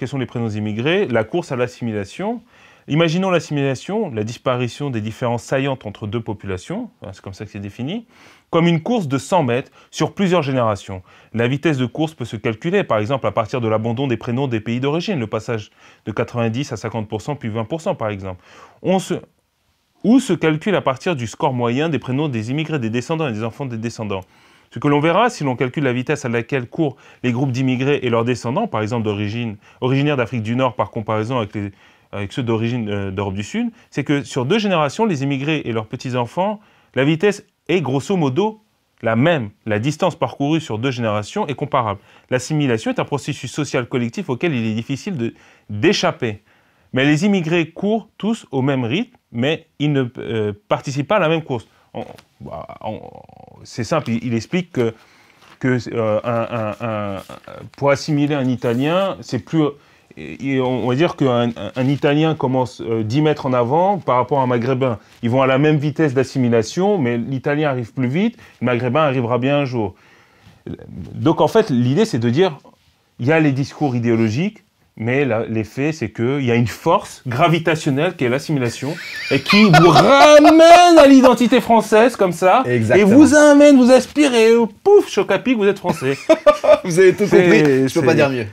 sont les prénoms immigrés, la course à l'assimilation. Imaginons l'assimilation, la disparition des différences saillantes entre deux populations, c'est comme ça que c'est défini, comme une course de 100 mètres sur plusieurs générations. La vitesse de course peut se calculer, par exemple, à partir de l'abandon des prénoms des pays d'origine, le passage de 90 à 50%, puis 20%, par exemple. Ou se calcule à partir du score moyen des prénoms des immigrés, des descendants et des enfants des descendants. Ce que l'on verra, si l'on calcule la vitesse à laquelle courent les groupes d'immigrés et leurs descendants, par exemple originaires d'Afrique du Nord par comparaison avec ceux d'origine d'Europe du Sud, c'est que sur 2 générations, les immigrés et leurs petits-enfants, la vitesse est grosso modo la même. La distance parcourue sur 2 générations est comparable. L'assimilation est un processus social collectif auquel il est difficile d'échapper. Mais les immigrés courent tous au même rythme, mais ils ne participent pas à la même course. C'est simple, il explique pour assimiler un Italien, c'est plus... On va dire qu'un Italien commence 10 mètres en avant par rapport à un Maghrébin. Ils vont à la même vitesse d'assimilation, mais l'Italien arrive plus vite, le Maghrébin arrivera bien un jour. Donc en fait, l'idée c'est de dire, il y a les discours idéologiques, mais les faits, c'est qu'il y a une force gravitationnelle qui est l'assimilation et qui vous ramène à l'identité française comme ça. Exactement. Et vous amène, vous aspire et pouf, choc à pic, vous êtes français. Vous avez tout compris, je peux pas dire mieux.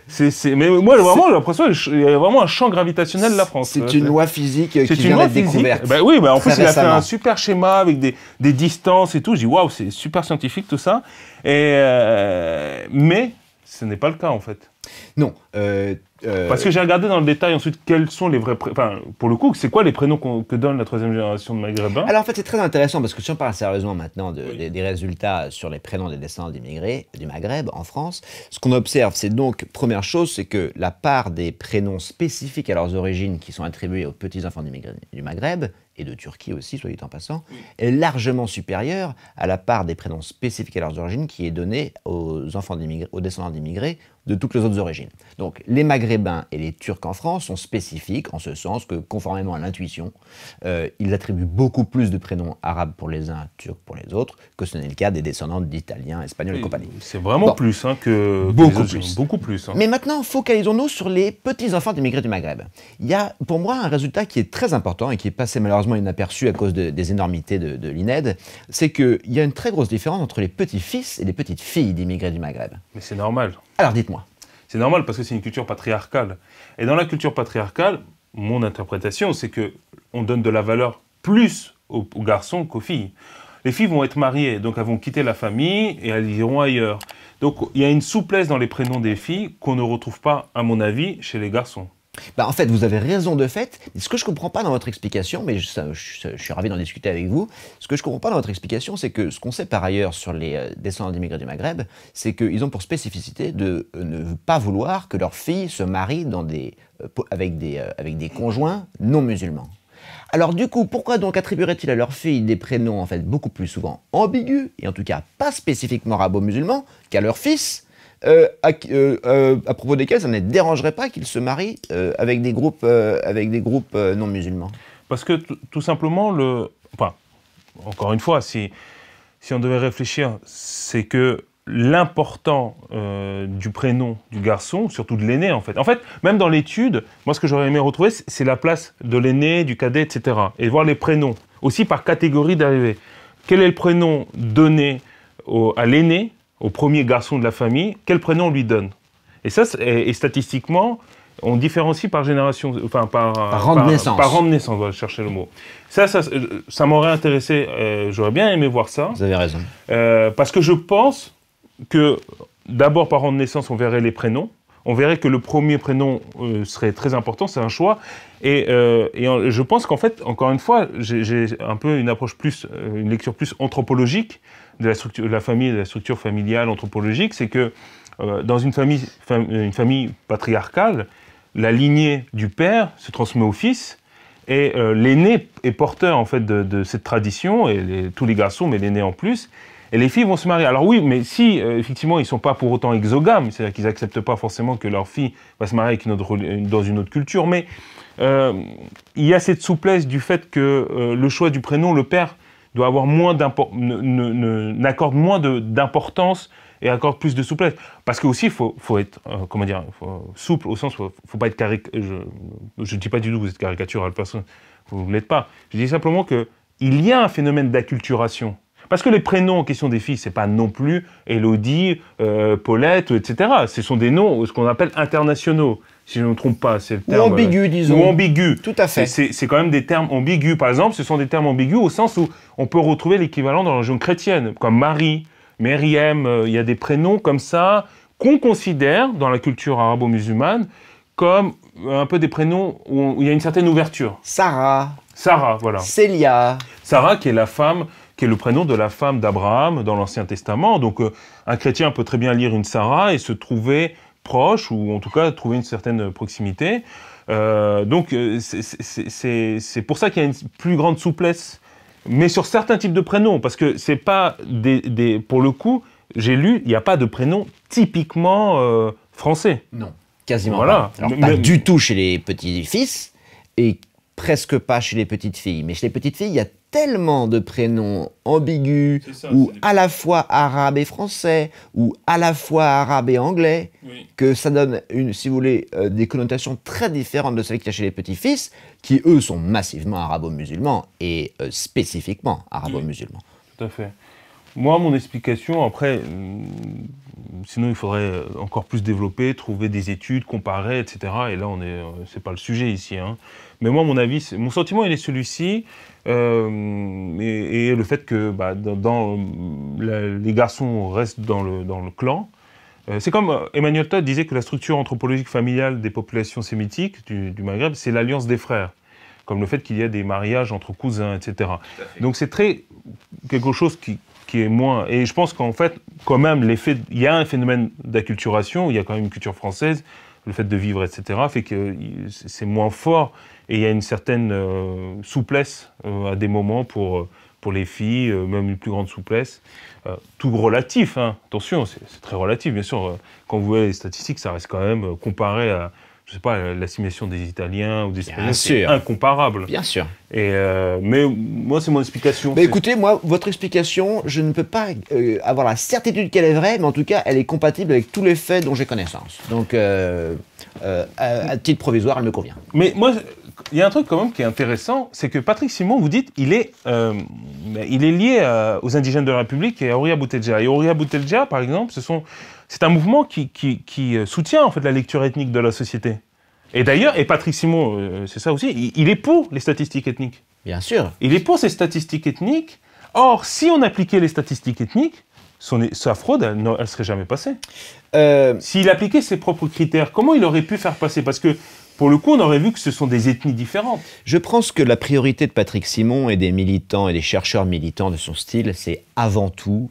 Mais moi, vraiment, j'ai l'impression qu'il y a vraiment un champ gravitationnel de la France. C'est une loi physique qui vient d'être découverte. Bah oui, en plus, il a fait un super schéma avec des distances et tout. Je dis, waouh, c'est super scientifique tout ça. Mais ce n'est pas le cas en fait. Non. Parce que j'ai regardé dans le détail ensuite quels sont les vrais prénoms. Enfin, pour le coup, c'est quoi les prénoms que donne la 3e génération de Maghrébins? Alors en fait, c'est très intéressant parce que si on parle sérieusement maintenant des résultats sur les prénoms des descendants d'immigrés du Maghreb en France, ce qu'on observe, c'est donc, première chose, c'est que la part des prénoms spécifiques à leurs origines qui sont attribués aux petits-enfants d'immigrés du Maghreb, et de Turquie aussi, soit dit en passant, est largement supérieure à la part des prénoms spécifiques à leurs origines qui est donnée aux descendants d'immigrés de toutes les autres origines. Donc les Maghrébins et les Turcs en France sont spécifiques en ce sens que, conformément à l'intuition, ils attribuent beaucoup plus de prénoms arabes pour les uns, turcs pour les autres, que ce n'est le cas des descendants d'Italiens, Espagnols et compagnie. C'est vraiment plus que beaucoup les autres, plus. Beaucoup plus. Mais maintenant, focalisons-nous sur les petits-enfants d'immigrés du Maghreb. Il y a pour moi un résultat qui est très important et qui est passé malheureusement inaperçu à cause des énormités de l'INED, c'est qu'il y a une très grosse différence entre les petits-fils et les petites-filles d'immigrés du Maghreb. Mais c'est normal. Alors dites-moi. C'est normal parce que c'est une culture patriarcale. Et dans la culture patriarcale, mon interprétation, c'est qu'on donne de la valeur plus aux garçons qu'aux filles. Les filles vont être mariées, donc elles vont quitter la famille et elles iront ailleurs. Donc il y a une souplesse dans les prénoms des filles qu'on ne retrouve pas, à mon avis, chez les garçons. En fait, vous avez raison de fait. Ce que je ne comprends pas dans votre explication, mais je suis ravi d'en discuter avec vous, ce que je ne comprends pas dans votre explication, c'est que ce qu'on sait par ailleurs sur les descendants d'immigrés du Maghreb, c'est qu'ils ont pour spécificité de ne pas vouloir que leurs filles se marient avec des conjoints non musulmans. Alors du coup, pourquoi donc attribueraient-ils à leurs filles des prénoms en fait beaucoup plus souvent ambigus, et en tout cas pas spécifiquement arabo-musulmans, qu'à leurs fils à propos desquels ça ne les dérangerait pas qu'ils se marient avec des groupes non musulmans? Parce que tout simplement, encore une fois, si on devait réfléchir, c'est que l'important du prénom du garçon, surtout de l'aîné en fait. En fait, même dans l'étude, moi ce que j'aurais aimé retrouver, c'est la place de l'aîné, du cadet, etc. Et voir les prénoms, aussi par catégorie d'arrivée. Quel est le prénom donné à l'aîné, au premier garçon de la famille, quel prénom on lui donne? Et ça, et statistiquement, on différencie par génération, enfin par rang de naissance. Par rang de naissance, on va chercher le mot. Ça m'aurait intéressé, j'aurais bien aimé voir ça. Vous avez raison. Parce que je pense que d'abord par rang de naissance, on verrait les prénoms. On verrait que le premier prénom serait très important, c'est un choix. Et je pense qu'en fait, encore une fois, j'ai un peu une approche une lecture plus anthropologique de la structure de la famille, de la structure familiale anthropologique. C'est que dans une famille patriarcale, la lignée du père se transmet au fils. Et l'aîné est porteur en fait de cette tradition, et tous les garçons, mais l'aîné en plus. Et les filles vont se marier. Alors oui, mais si, effectivement, ils ne sont pas pour autant exogames, c'est-à-dire qu'ils n'acceptent pas forcément que leur fille va se marier dans une autre culture, mais il y a cette souplesse du fait que le choix du prénom, le père doit avoir n'accorde moins d'importance et accorde plus de souplesse. Parce que aussi, il faut être, souple au sens où il ne faut pas être je ne dis pas du tout que vous êtes caricatural, vous ne l'êtes pas. Je dis simplement qu'il y a un phénomène d'acculturation. Parce que les prénoms en question des filles, c'est pas non plus Élodie, Paulette, etc. Ce sont des noms, ce qu'on appelle internationaux, si je ne me trompe pas. C'est le terme, ou ambigus, disons. Ou ambigus. Tout à fait. C'est quand même des termes ambigus. Par exemple, ce sont des termes ambigus au sens où on peut retrouver l'équivalent dans la religion chrétienne, comme Marie, Myriam. Il y a des prénoms comme ça qu'on considère, dans la culture arabo-musulmane, comme un peu des prénoms où il y a une certaine ouverture. Sarah, voilà. Célia. Sarah, qui est le prénom de la femme d'Abraham dans l'Ancien Testament. Donc un chrétien peut très bien lire une Sarah et se trouver proche, ou en tout cas trouver une certaine proximité. Donc c'est pour ça qu'il y a une plus grande souplesse, mais sur certains types de prénoms, parce que c'est pas pour le coup, j'ai lu, il n'y a pas de prénom typiquement français. Non, quasiment voilà. pas. Alors, pas du tout chez les petits-fils, et presque pas chez les petites filles. Mais chez les petites filles, il y a tellement de prénoms ambigus, ou à la fois arabe et français, ou à la fois arabe et anglais, que ça donne, si vous voulez, des connotations très différentes de celles qu'il y a chez les petits-fils, qui eux sont massivement arabo-musulmans, et spécifiquement arabo-musulmans. Tout à fait. Moi, mon explication, après, sinon il faudrait encore plus développer, trouver des études, comparer, etc. Et là, c'est pas le sujet ici. Hein. Mais moi, mon sentiment, il est celui-ci, et le fait que les garçons restent dans le clan. C'est comme Emmanuel Todd disait que la structure anthropologique familiale des populations sémitiques du Maghreb, c'est l'alliance des frères. Comme le fait qu'il y ait des mariages entre cousins, etc. Donc c'est quelque chose qui est moins... Et je pense qu'en fait, quand même, il y a un phénomène d'acculturation, il y a quand même une culture française, le fait de vivre, etc., fait que c'est moins fort, et il y a une certaine souplesse à des moments pour pour les filles, même une plus grande souplesse. Tout relatif, hein. Attention, c'est très relatif, bien sûr. Quand vous voyez les statistiques, ça reste quand même comparé à, je sais pas, l'assimilation des Italiens ou des Espagnols, c'est incomparable. Bien sûr. Mais moi, c'est mon explication. Mais écoutez, moi, votre explication, je ne peux pas avoir la certitude qu'elle est vraie, mais en tout cas, elle est compatible avec tous les faits dont j'ai connaissance. Donc, à titre provisoire, elle me convient. Mais moi, il y a un truc quand même qui est intéressant, c'est que Patrick Simon, vous dites, il est lié aux indigènes de la République et à Horia Boutelja. Et Horia Boutelja, par exemple, c'est un mouvement qui soutient en fait la lecture ethnique de la société. Et d'ailleurs, Patrick Simon, c'est ça aussi, il est pour les statistiques ethniques. Bien sûr. Il est pour ces statistiques ethniques. Or, si on appliquait les statistiques ethniques, sa fraude, elle ne serait jamais passée. S'il appliquait ses propres critères, comment il aurait pu faire passer? Parce que, pour le coup, on aurait vu que ce sont des ethnies différentes. Je pense que la priorité de Patrick Simon et des militants et des chercheurs militants de son style, c'est avant tout,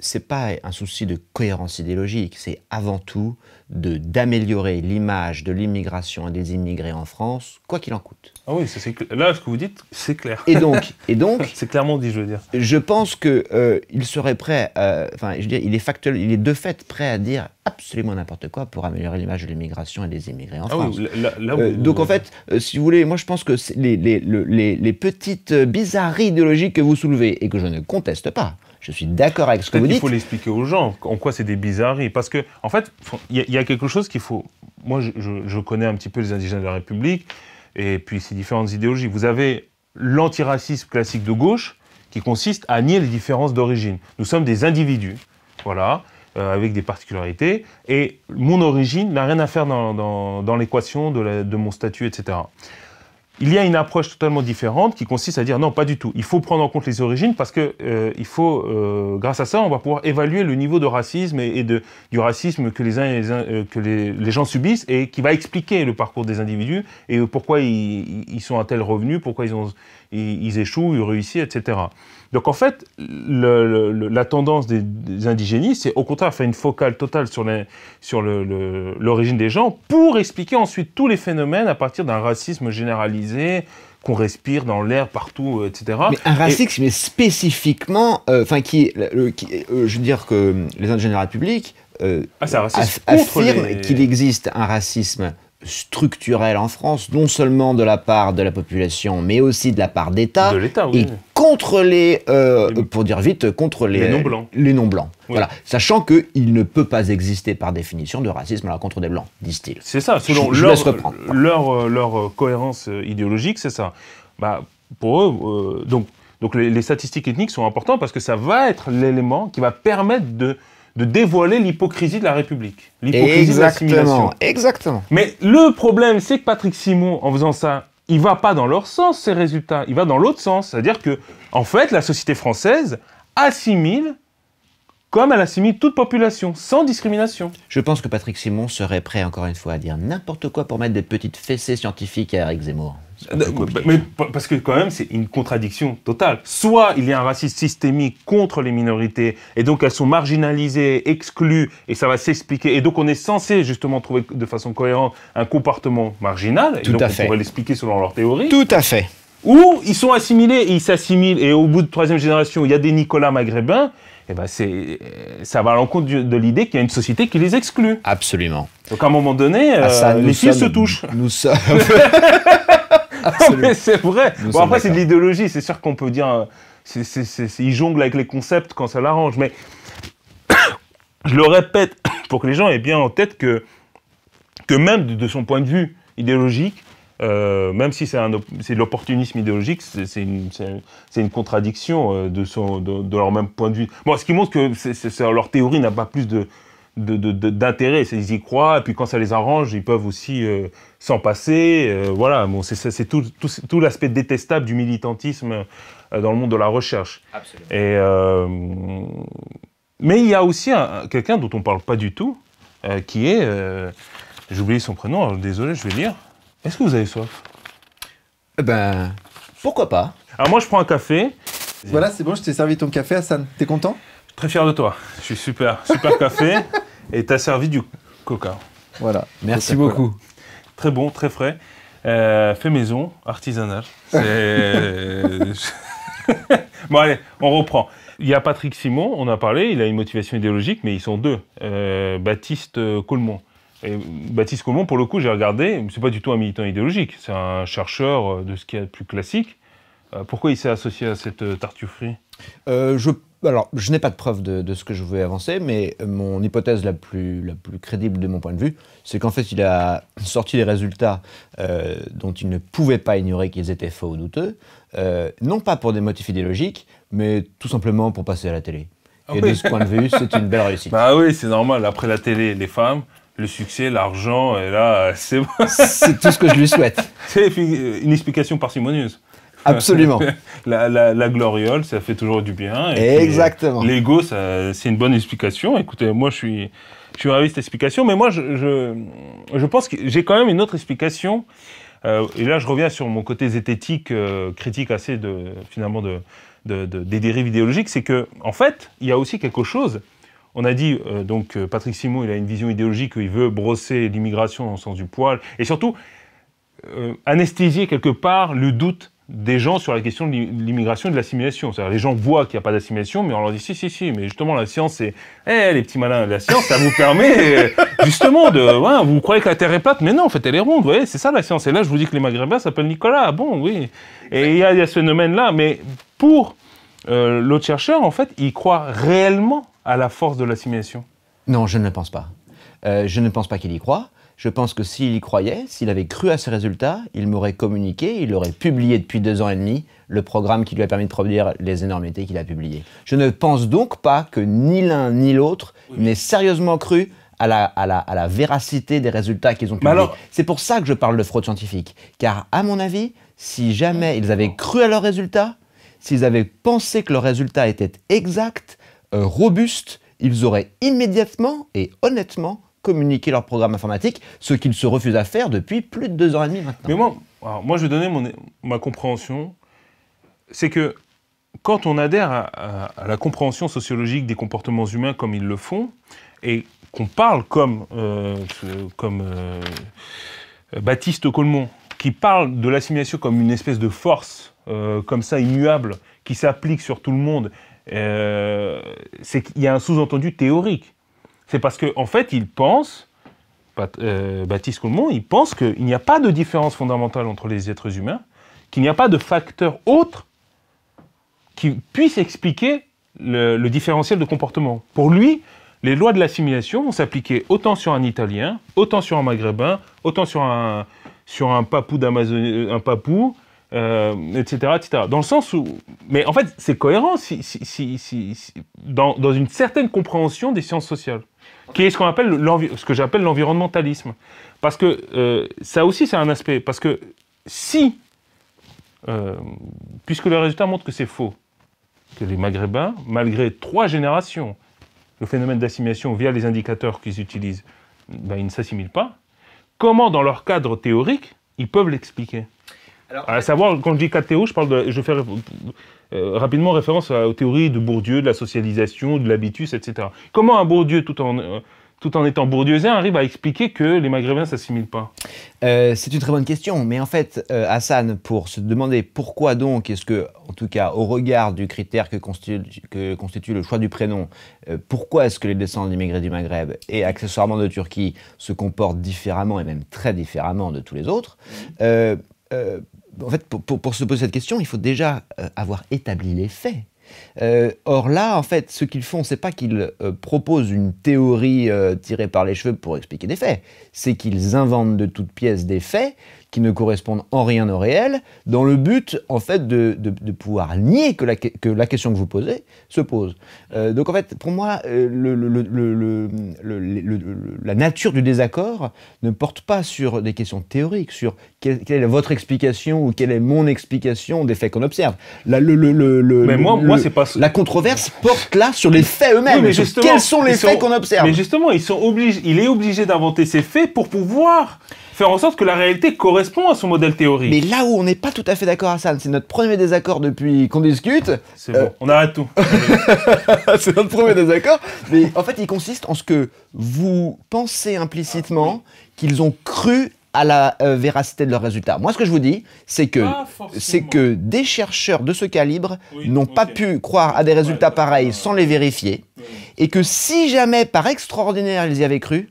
c'est pas un souci de cohérence idéologique, c'est avant tout d'améliorer l'image de l'immigration et des immigrés en France, quoi qu'il en coûte. Ah oui, là, ce que vous dites, c'est clair. Et donc c'est clairement dit, je veux dire. Je pense que il serait prêt, enfin, je veux dire, il est de fait prêt à dire absolument n'importe quoi pour améliorer l'image de l'immigration et des immigrés en France. Oui, donc en fait, si vous voulez, moi je pense que les petites bizarreries idéologiques que vous soulevez et que je ne conteste pas. Je suis d'accord avec ce que vous dites. Il faut l'expliquer aux gens, en quoi c'est des bizarreries. Parce que, en fait, il y a quelque chose qu'il faut... Moi, je connais un petit peu les indigènes de la République, et puis ces différentes idéologies. Vous avez l'antiracisme classique de gauche, qui consiste à nier les différences d'origine. Nous sommes des individus, voilà, avec des particularités, et mon origine n'a rien à faire dans l'équation de mon statut, etc. Il y a une approche totalement différente qui consiste à dire non, pas du tout. Il faut prendre en compte les origines parce que grâce à ça, on va pouvoir évaluer le niveau de racisme et du racisme que les gens subissent et qui va expliquer le parcours des individus et pourquoi ils sont à tel revenu, pourquoi ils échouent, ils réussissent, etc. Donc en fait, la tendance des indigénistes, c'est au contraire faire une focale totale sur l'origine des gens pour expliquer ensuite tous les phénomènes à partir d'un racisme généralisé qu'on respire dans l'air partout, etc. Mais un racisme spécifiquement, je veux dire que les indigènes de la République affirment qu'il existe un racisme structurel en France, non seulement de la part de la population, mais aussi de la part d'État, oui. Et contre pour dire vite, contre les non-blancs. Les non-blancs. Oui. Voilà. Sachant qu'il ne peut pas exister par définition de racisme à l'encontre des blancs, disent-ils. C'est ça, selon leur cohérence idéologique, c'est ça. Bah, pour eux, donc les statistiques ethniques sont importantes parce que ça va être l'élément qui va permettre de dévoiler l'hypocrisie de la République. L'hypocrisie de l'assimilation. Exactement. Mais le problème, c'est que Patrick Simon, en faisant ça, il ne va pas dans leur sens, ces résultats. Il va dans l'autre sens. C'est-à-dire que, en fait, la société française assimile comme elle assimile toute population, sans discrimination. Je pense que Patrick Simon serait prêt, encore une fois, à dire n'importe quoi pour mettre des petites fessées scientifiques à Eric Zemmour. Mais parce que quand même, c'est une contradiction totale. Soit il y a un racisme systémique contre les minorités, et donc elles sont marginalisées, exclues, et ça va s'expliquer. Et donc on est censé justement trouver de façon cohérente un comportement marginal, et donc on pourrait l'expliquer selon leur théorie. Tout à fait. Ou ils sont assimilés, et ils s'assimilent, et au bout de 3e génération, il y a des Nicolas maghrébins, et ben ça va à l'encontre de l'idée qu'il y a une société qui les exclut. Absolument. Donc à un moment donné, les fils se touchent. Nous sommes... Non, mais c'est vrai. Bon, après, c'est de l'idéologie. C'est sûr qu'on peut dire... ils jonglent avec les concepts quand ça l'arrange. Mais je le répète pour que les gens aient bien en tête que même de son point de vue idéologique, même si c'est de l'opportunisme idéologique, c'est une contradiction de leur même point de vue. Bon, ce qui montre que leur théorie n'a pas plus d'intérêt, ils y croient, et puis quand ça les arrange, ils peuvent aussi s'en passer. Voilà, bon, c'est tout l'aspect détestable du militantisme dans le monde de la recherche. Absolument. Mais il y a aussi quelqu'un dont on ne parle pas du tout, qui est... j'ai oublié son prénom, alors désolé, je vais lire. Est-ce que vous avez soif? Ben, pourquoi pas? Alors moi, je prends un café. Voilà, c'est bon, je t'ai servi ton café, Hassan. T'es content? Très fier de toi. Je suis super café. Et t'as servi du coca. Voilà. Merci beaucoup. Très bon, très frais. Fait maison, artisanal. Bon allez, on reprend. Il y a Patrick Simon, on a parlé, il a une motivation idéologique, mais ils sont deux. Baptiste Colmont. Et Baptiste Colmont, pour le coup, j'ai regardé, c'est pas du tout un militant idéologique, c'est un chercheur de ce qu'il y a de plus classique. Pourquoi il s'est associé à cette tartufferie? Alors, je n'ai pas de preuve de ce que je voulais avancer, mais mon hypothèse la plus crédible de mon point de vue, c'est qu'en fait, il a sorti des résultats dont il ne pouvait pas ignorer qu'ils étaient faux ou douteux, non pas pour des motifs idéologiques, mais tout simplement pour passer à la télé. Et de ce point de vue, c'est une belle réussite. Bah oui, c'est normal. Après la télé, les femmes, le succès, l'argent, et là, c'est bon. C'est tout ce que je lui souhaite. C'est une explication parcimonieuse. Absolument. La gloriole, ça fait toujours du bien. Exactement. L'ego, c'est une bonne explication. Écoutez, moi, je suis ravi de cette explication, mais moi, je pense que j'ai quand même une autre explication. Et là, je reviens sur mon côté zététique, critique assez des dérives idéologiques. C'est que, en fait, il y a aussi quelque chose. On a dit, Patrick Simon, il a une vision idéologique, il veut brosser l'immigration dans le sens du poil, et surtout, anesthésier quelque part le doute des gens sur la question de l'immigration et de l'assimilation. C'est-à-dire, les gens voient qu'il n'y a pas d'assimilation, mais on leur dit si, mais justement, la science, c'est... les petits malins, la science, ça vous permet, justement, vous croyez que la Terre est plate, mais non, en fait, elle est ronde, vous voyez, c'est ça la science. Et là, je vous dis que les Maghrébins s'appellent Nicolas, ah bon, oui. Et il y a ce phénomène-là, mais pour l'autre chercheur, en fait, il croit réellement à la force de l'assimilation. Non, je ne le pense pas. Je ne pense pas qu'il y croit. Je pense que s'il y croyait, s'il avait cru à ces résultats, il m'aurait communiqué, il aurait publié depuis 2 ans et demi le programme qui lui a permis de produire les énormités qu'il a publiées. Je ne pense donc pas que ni l'un ni l'autre n'ait sérieusement cru à la véracité des résultats qu'ils ont publiés. C'est pour ça que je parle de fraude scientifique. Car à mon avis, si jamais ils avaient cru à leurs résultats, s'ils avaient pensé que leurs résultats étaient exacts, robustes, ils auraient immédiatement et honnêtement communiquer leur programme informatique, ce qu'ils se refusent à faire depuis plus de 2 ans et demi maintenant. Mais moi je vais donner ma compréhension. C'est que quand on adhère à la compréhension sociologique des comportements humains comme ils le font, et qu'on parle comme Baptiste Colmont, qui parle de l'assimilation comme une espèce de force, comme ça, immuable, qui s'applique sur tout le monde, c'est qu'il y a un sous-entendu théorique. C'est parce qu'en fait, il pense, Baptiste Colmont, il pense qu'il n'y a pas de différence fondamentale entre les êtres humains, qu'il n'y a pas de facteur autre qui puisse expliquer le différentiel de comportement. Pour lui, les lois de l'assimilation vont s'appliquer autant sur un Italien, autant sur un Maghrébin, autant sur un papou d'Amazonie, etc., etc. Dans le sens où... Mais en fait, c'est cohérent dans une certaine compréhension des sciences sociales, qui est ce que j'appelle l'environnementalisme. Parce que ça aussi, c'est un aspect. Parce que puisque le résultat montre que c'est faux, que les Maghrébins, malgré 3 générations, le phénomène d'assimilation via les indicateurs qu'ils utilisent, ils ne s'assimilent pas, comment, dans leur cadre théorique, ils peuvent l'expliquer? À savoir, quand je dis cadre théorique, je fais rapidement référence aux théories de Bourdieu, de la socialisation, de l'habitus, etc. Comment un Bourdieu, tout en étant bourdieusien, arrive à expliquer que les Maghrébins ne s'assimilent pas? C'est une très bonne question, mais en fait, Hassan, pour se demander pourquoi donc est-ce que, en tout cas au regard du critère que constitue le choix du prénom, pourquoi est-ce que les descendants d'immigrés du Maghreb et accessoirement de Turquie se comportent différemment et même très différemment de tous les autres, en fait, pour se poser cette question, il faut déjà avoir établi les faits. Or là, en fait, ce qu'ils font, c'est pas qu'ils proposent une théorie tirée par les cheveux pour expliquer des faits, c'est qu'ils inventent de toutes pièces des faits qui ne correspondent en rien au réel, dans le but, en fait, de pouvoir nier que la question que vous posez se pose. Donc, en fait, pour moi, la nature du désaccord ne porte pas sur des questions théoriques, sur quelle est votre explication ou quelle est mon explication des faits qu'on observe. Mais moi, c'est pas... La controverse porte là sur les faits eux-mêmes. Oui, quels sont les faits qu'on observe? Mais justement, il est obligé d'inventer ces faits pour pouvoir faire en sorte que la réalité correspond à son modèle théorique. Mais là où on n'est pas tout à fait d'accord, Hassan, c'est notre premier désaccord depuis qu'on discute. C'est bon, on arrête tout. C'est notre premier désaccord. Mais en fait, il consiste en ce que vous pensez implicitement qu'ils ont cru à la véracité de leurs résultats. Moi, ce que je vous dis, c'est que des chercheurs de ce calibre n'ont pas pu croire à des résultats pareils sans les vérifier, et que si jamais, par extraordinaire, ils y avaient cru,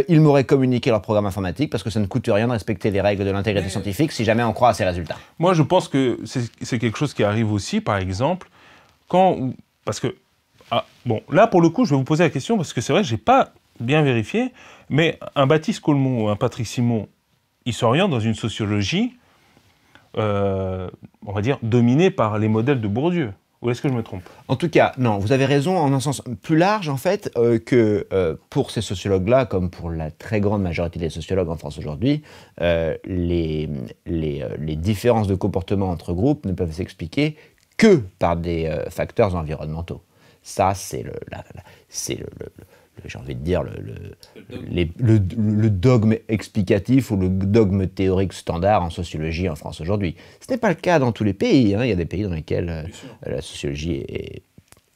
ils m'auraient communiqué leur programme informatique, parce que ça ne coûte rien de respecter les règles de l'intégrité scientifique si jamais on croit à ces résultats. Moi, je pense que c'est quelque chose qui arrive aussi, par exemple, parce que, bon, là, pour le coup, je vais vous poser la question, parce que c'est vrai que je n'ai pas bien vérifié, mais un Baptiste Colmont ou un Patrick Simon, ils s'orientent dans une sociologie, on va dire, dominée par les modèles de Bourdieu. Ou est-ce que je me trompe? En tout cas, non, vous avez raison en un sens plus large, en fait, que pour ces sociologues-là, comme pour la très grande majorité des sociologues en France aujourd'hui, les différences de comportement entre groupes ne peuvent s'expliquer que par des facteurs environnementaux. Ça, c'est j'ai envie de dire, le dogme explicatif ou le dogme théorique standard en sociologie en France aujourd'hui. Ce n'est pas le cas dans tous les pays. Hein. Il y a des pays dans lesquels la sociologie est,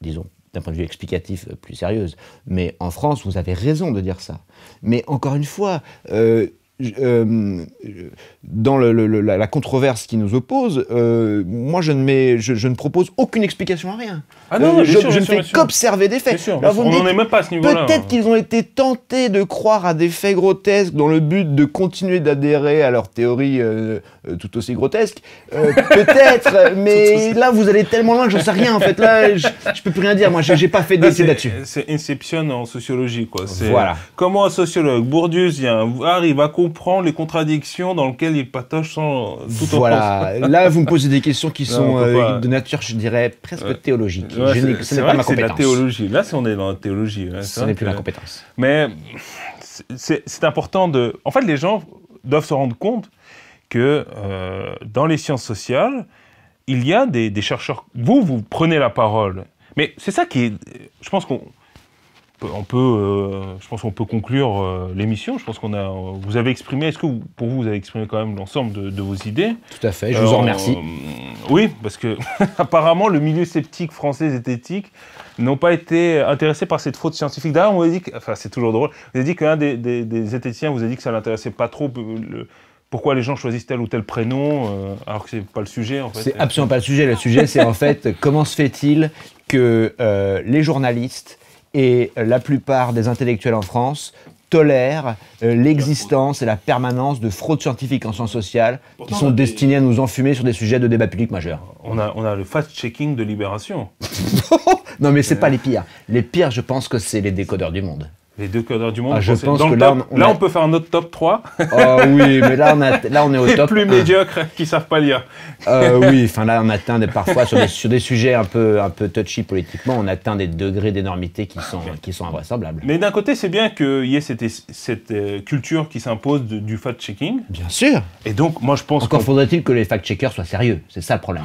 disons, d'un point de vue explicatif, plus sérieuse. Mais en France, vous avez raison de dire ça. Mais encore une fois, dans la controverse qui nous oppose, moi je ne propose aucune explication à rien. Ah non, je ne fais qu'observer des faits. Alors, on n'en est même pas à ce niveau-là. Peut-être qu'ils ont été tentés de croire à des faits grotesques dans le but de continuer d'adhérer à leur théorie tout aussi grotesque. Peut-être, mais là vous allez tellement loin que j'en sais rien en fait. Là, je peux plus rien dire. Moi, j'ai pas fait d'essai là-dessus. C'est Inception en sociologie, quoi. Voilà. Comment un sociologue bourdieussien arrive à comprendre les contradictions dans lesquelles il patoche sans tout en Voilà, là vous me posez des questions qui sont de nature, je dirais, presque théologique. Ce n'est pas ma compétence. C'est la théologie. Là, on est dans la théologie. Ce n'est plus ma compétence. Mais c'est important de... En fait, les gens doivent se rendre compte que dans les sciences sociales, il y a des chercheurs... Vous prenez la parole. Mais c'est ça qui est... Je pense qu'on peut conclure l'émission. Je pense vous avez exprimé, est-ce que pour vous avez exprimé quand même l'ensemble de vos idées? Tout à fait, je vous en remercie. Oui, parce que apparemment le milieu sceptique français et zététique n'ont pas été intéressés par cette fraude scientifique. D'ailleurs, on vous a dit, enfin c'est toujours drôle, vous avez dit qu'un des zététiciens vous a dit que ça l'intéressait pas trop. Pourquoi les gens choisissent tel ou tel prénom, alors que c'est pas le sujet en fait. C'est absolument pas le sujet. Le sujet, c'est en fait comment se fait-il que les journalistes et la plupart des intellectuels en France tolèrent l'existence et la permanence de fraudes scientifiques en sciences sociales qui sont destinées à nous enfumer sur des sujets de débat public majeurs. On a le fact-checking de Libération. Non mais c'est pas les pires. Les pires, je pense que c'est les décodeurs du monde. Les décodeurs du monde. Je pense que là, on peut faire un autre top 3. Oh oui, mais là on est au top. Les plus médiocres qui savent pas lire. Oui, enfin là on atteint parfois sur des sujets un peu touchy politiquement, on atteint des degrés d'énormité qui sont invraisemblables. Mais d'un côté, c'est bien qu'il y ait cette culture qui s'impose du fact-checking. Bien sûr. Et donc, moi je pense encore faudrait-il que les fact-checkers soient sérieux. C'est ça le problème.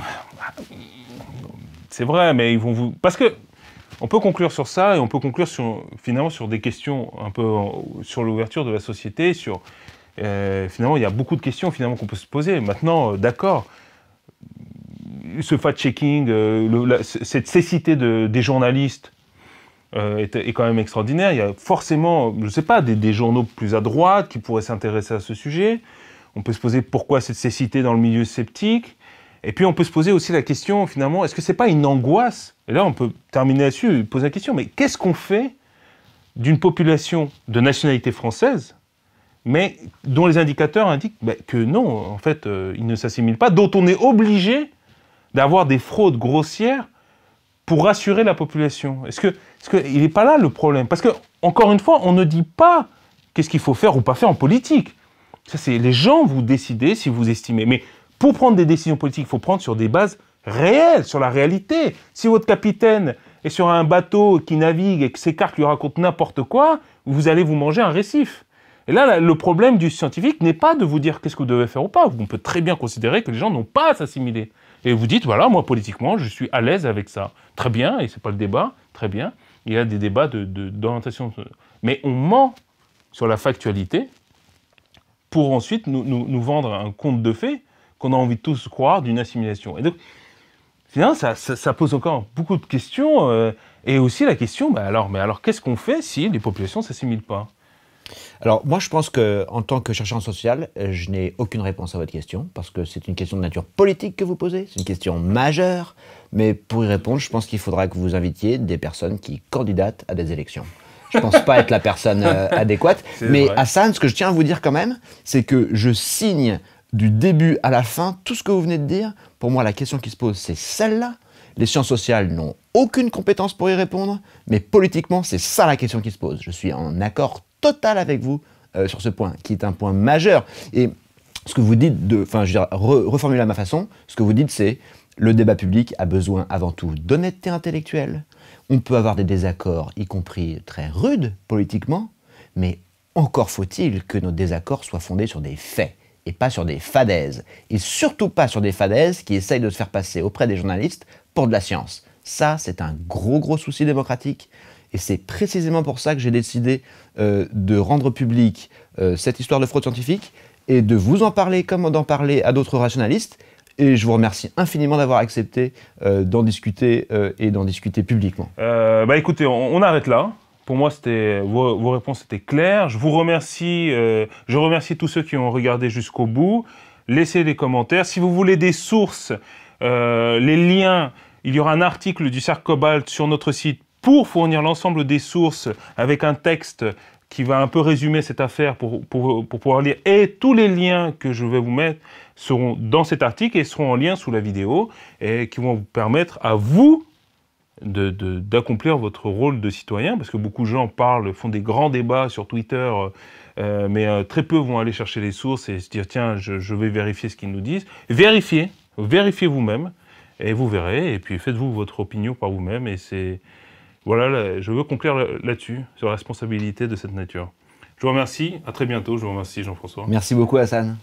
C'est vrai, mais ils vont vous... Parce que on peut conclure sur ça et on peut conclure finalement sur des questions un peu sur l'ouverture de la société, finalement il y a beaucoup de questions finalement qu'on peut se poser. Maintenant, d'accord, ce fact-checking, cette cécité des journalistes est quand même extraordinaire. Il y a forcément, je ne sais pas, des journaux plus à droite qui pourraient s'intéresser à ce sujet. On peut se poser pourquoi cette cécité dans le milieu sceptique. Et puis on peut se poser aussi la question, finalement, est-ce que c'est pas une angoisse? Et là, on peut terminer là-dessus et poser la question, mais qu'est-ce qu'on fait d'une population de nationalité française, mais dont les indicateurs indiquent que non, en fait, ils ne s'assimilent pas, dont on est obligé d'avoir des fraudes grossières pour rassurer la population? Est-ce que il n'est pas là le problème? Parce que, encore une fois, on ne dit pas qu'est-ce qu'il faut faire ou pas faire en politique. Ça, c'est les gens, vous décidez si vous estimez. Mais pour prendre des décisions politiques, il faut prendre sur des bases réelles, sur la réalité. Si votre capitaine est sur un bateau qui navigue et que ses cartes lui racontent n'importe quoi, vous allez vous manger un récif. Et là, le problème du scientifique n'est pas de vous dire qu'est-ce que vous devez faire ou pas. On peut très bien considérer que les gens n'ont pas à s'assimiler. Et vous dites, voilà, moi, politiquement, je suis à l'aise avec ça. Très bien, et c'est pas le débat, très bien. Il y a des débats d'orientation. Mais on ment sur la factualité pour ensuite nous vendre un conte de fées qu'on a envie de tous croire d'une assimilation. Et donc, finalement, ça pose encore beaucoup de questions. Et aussi la question, mais alors qu'est-ce qu'on fait si les populations ne s'assimilent pas? Alors moi je pense qu'en tant que chercheur en social, je n'ai aucune réponse à votre question, parce que c'est une question de nature politique que vous posez, c'est une question majeure, mais pour y répondre, je pense qu'il faudra que vous invitiez des personnes qui candidatent à des élections. Je ne pense pas être la personne adéquate, mais vrai. Hassan, ce que je tiens à vous dire quand même, c'est que je signe du début à la fin tout ce que vous venez de dire. Pour moi, la question qui se pose, c'est celle-là. Les sciences sociales n'ont aucune compétence pour y répondre, mais politiquement, c'est ça la question qui se pose. Je suis en accord total avec vous sur ce point, qui est un point majeur. Et ce que vous dites, enfin, je veux dire, reformuler à ma façon, ce que vous dites, c'est le débat public a besoin avant tout d'honnêteté intellectuelle. On peut avoir des désaccords, y compris très rudes politiquement, mais encore faut-il que nos désaccords soient fondés sur des faits et pas sur des fadaises. Et surtout pas sur des fadaises qui essayent de se faire passer auprès des journalistes pour de la science. Ça, c'est un gros souci démocratique. Et c'est précisément pour ça que j'ai décidé de rendre public cette histoire de fraude scientifique et de vous en parler comme d'en parler à d'autres rationalistes. Et je vous remercie infiniment d'avoir accepté d'en discuter et d'en discuter publiquement. Écoutez, on arrête là. Pour moi, vos réponses étaient claires. Je vous remercie. Je remercie tous ceux qui ont regardé jusqu'au bout. Laissez des commentaires. Si vous voulez des sources, les liens, il y aura un article du Cercle Cobalt sur notre site pour fournir l'ensemble des sources avec un texte qui va un peu résumer cette affaire pour pouvoir lire. Et tous les liens que je vais vous mettre seront dans cet article et seront en lien sous la vidéo et qui vont vous permettre à vous d'accomplir votre rôle de citoyen, parce que beaucoup de gens font des grands débats sur Twitter, mais très peu vont aller chercher les sources et se dire tiens, je vais vérifier ce qu'ils nous disent. Vérifiez vous-même et vous verrez, et puis faites-vous votre opinion par vous-même, et c'est... Voilà, je veux conclure là-dessus, sur la responsabilité de cette nature. Je vous remercie, à très bientôt, je vous remercie Jean-François. Merci beaucoup Hassan.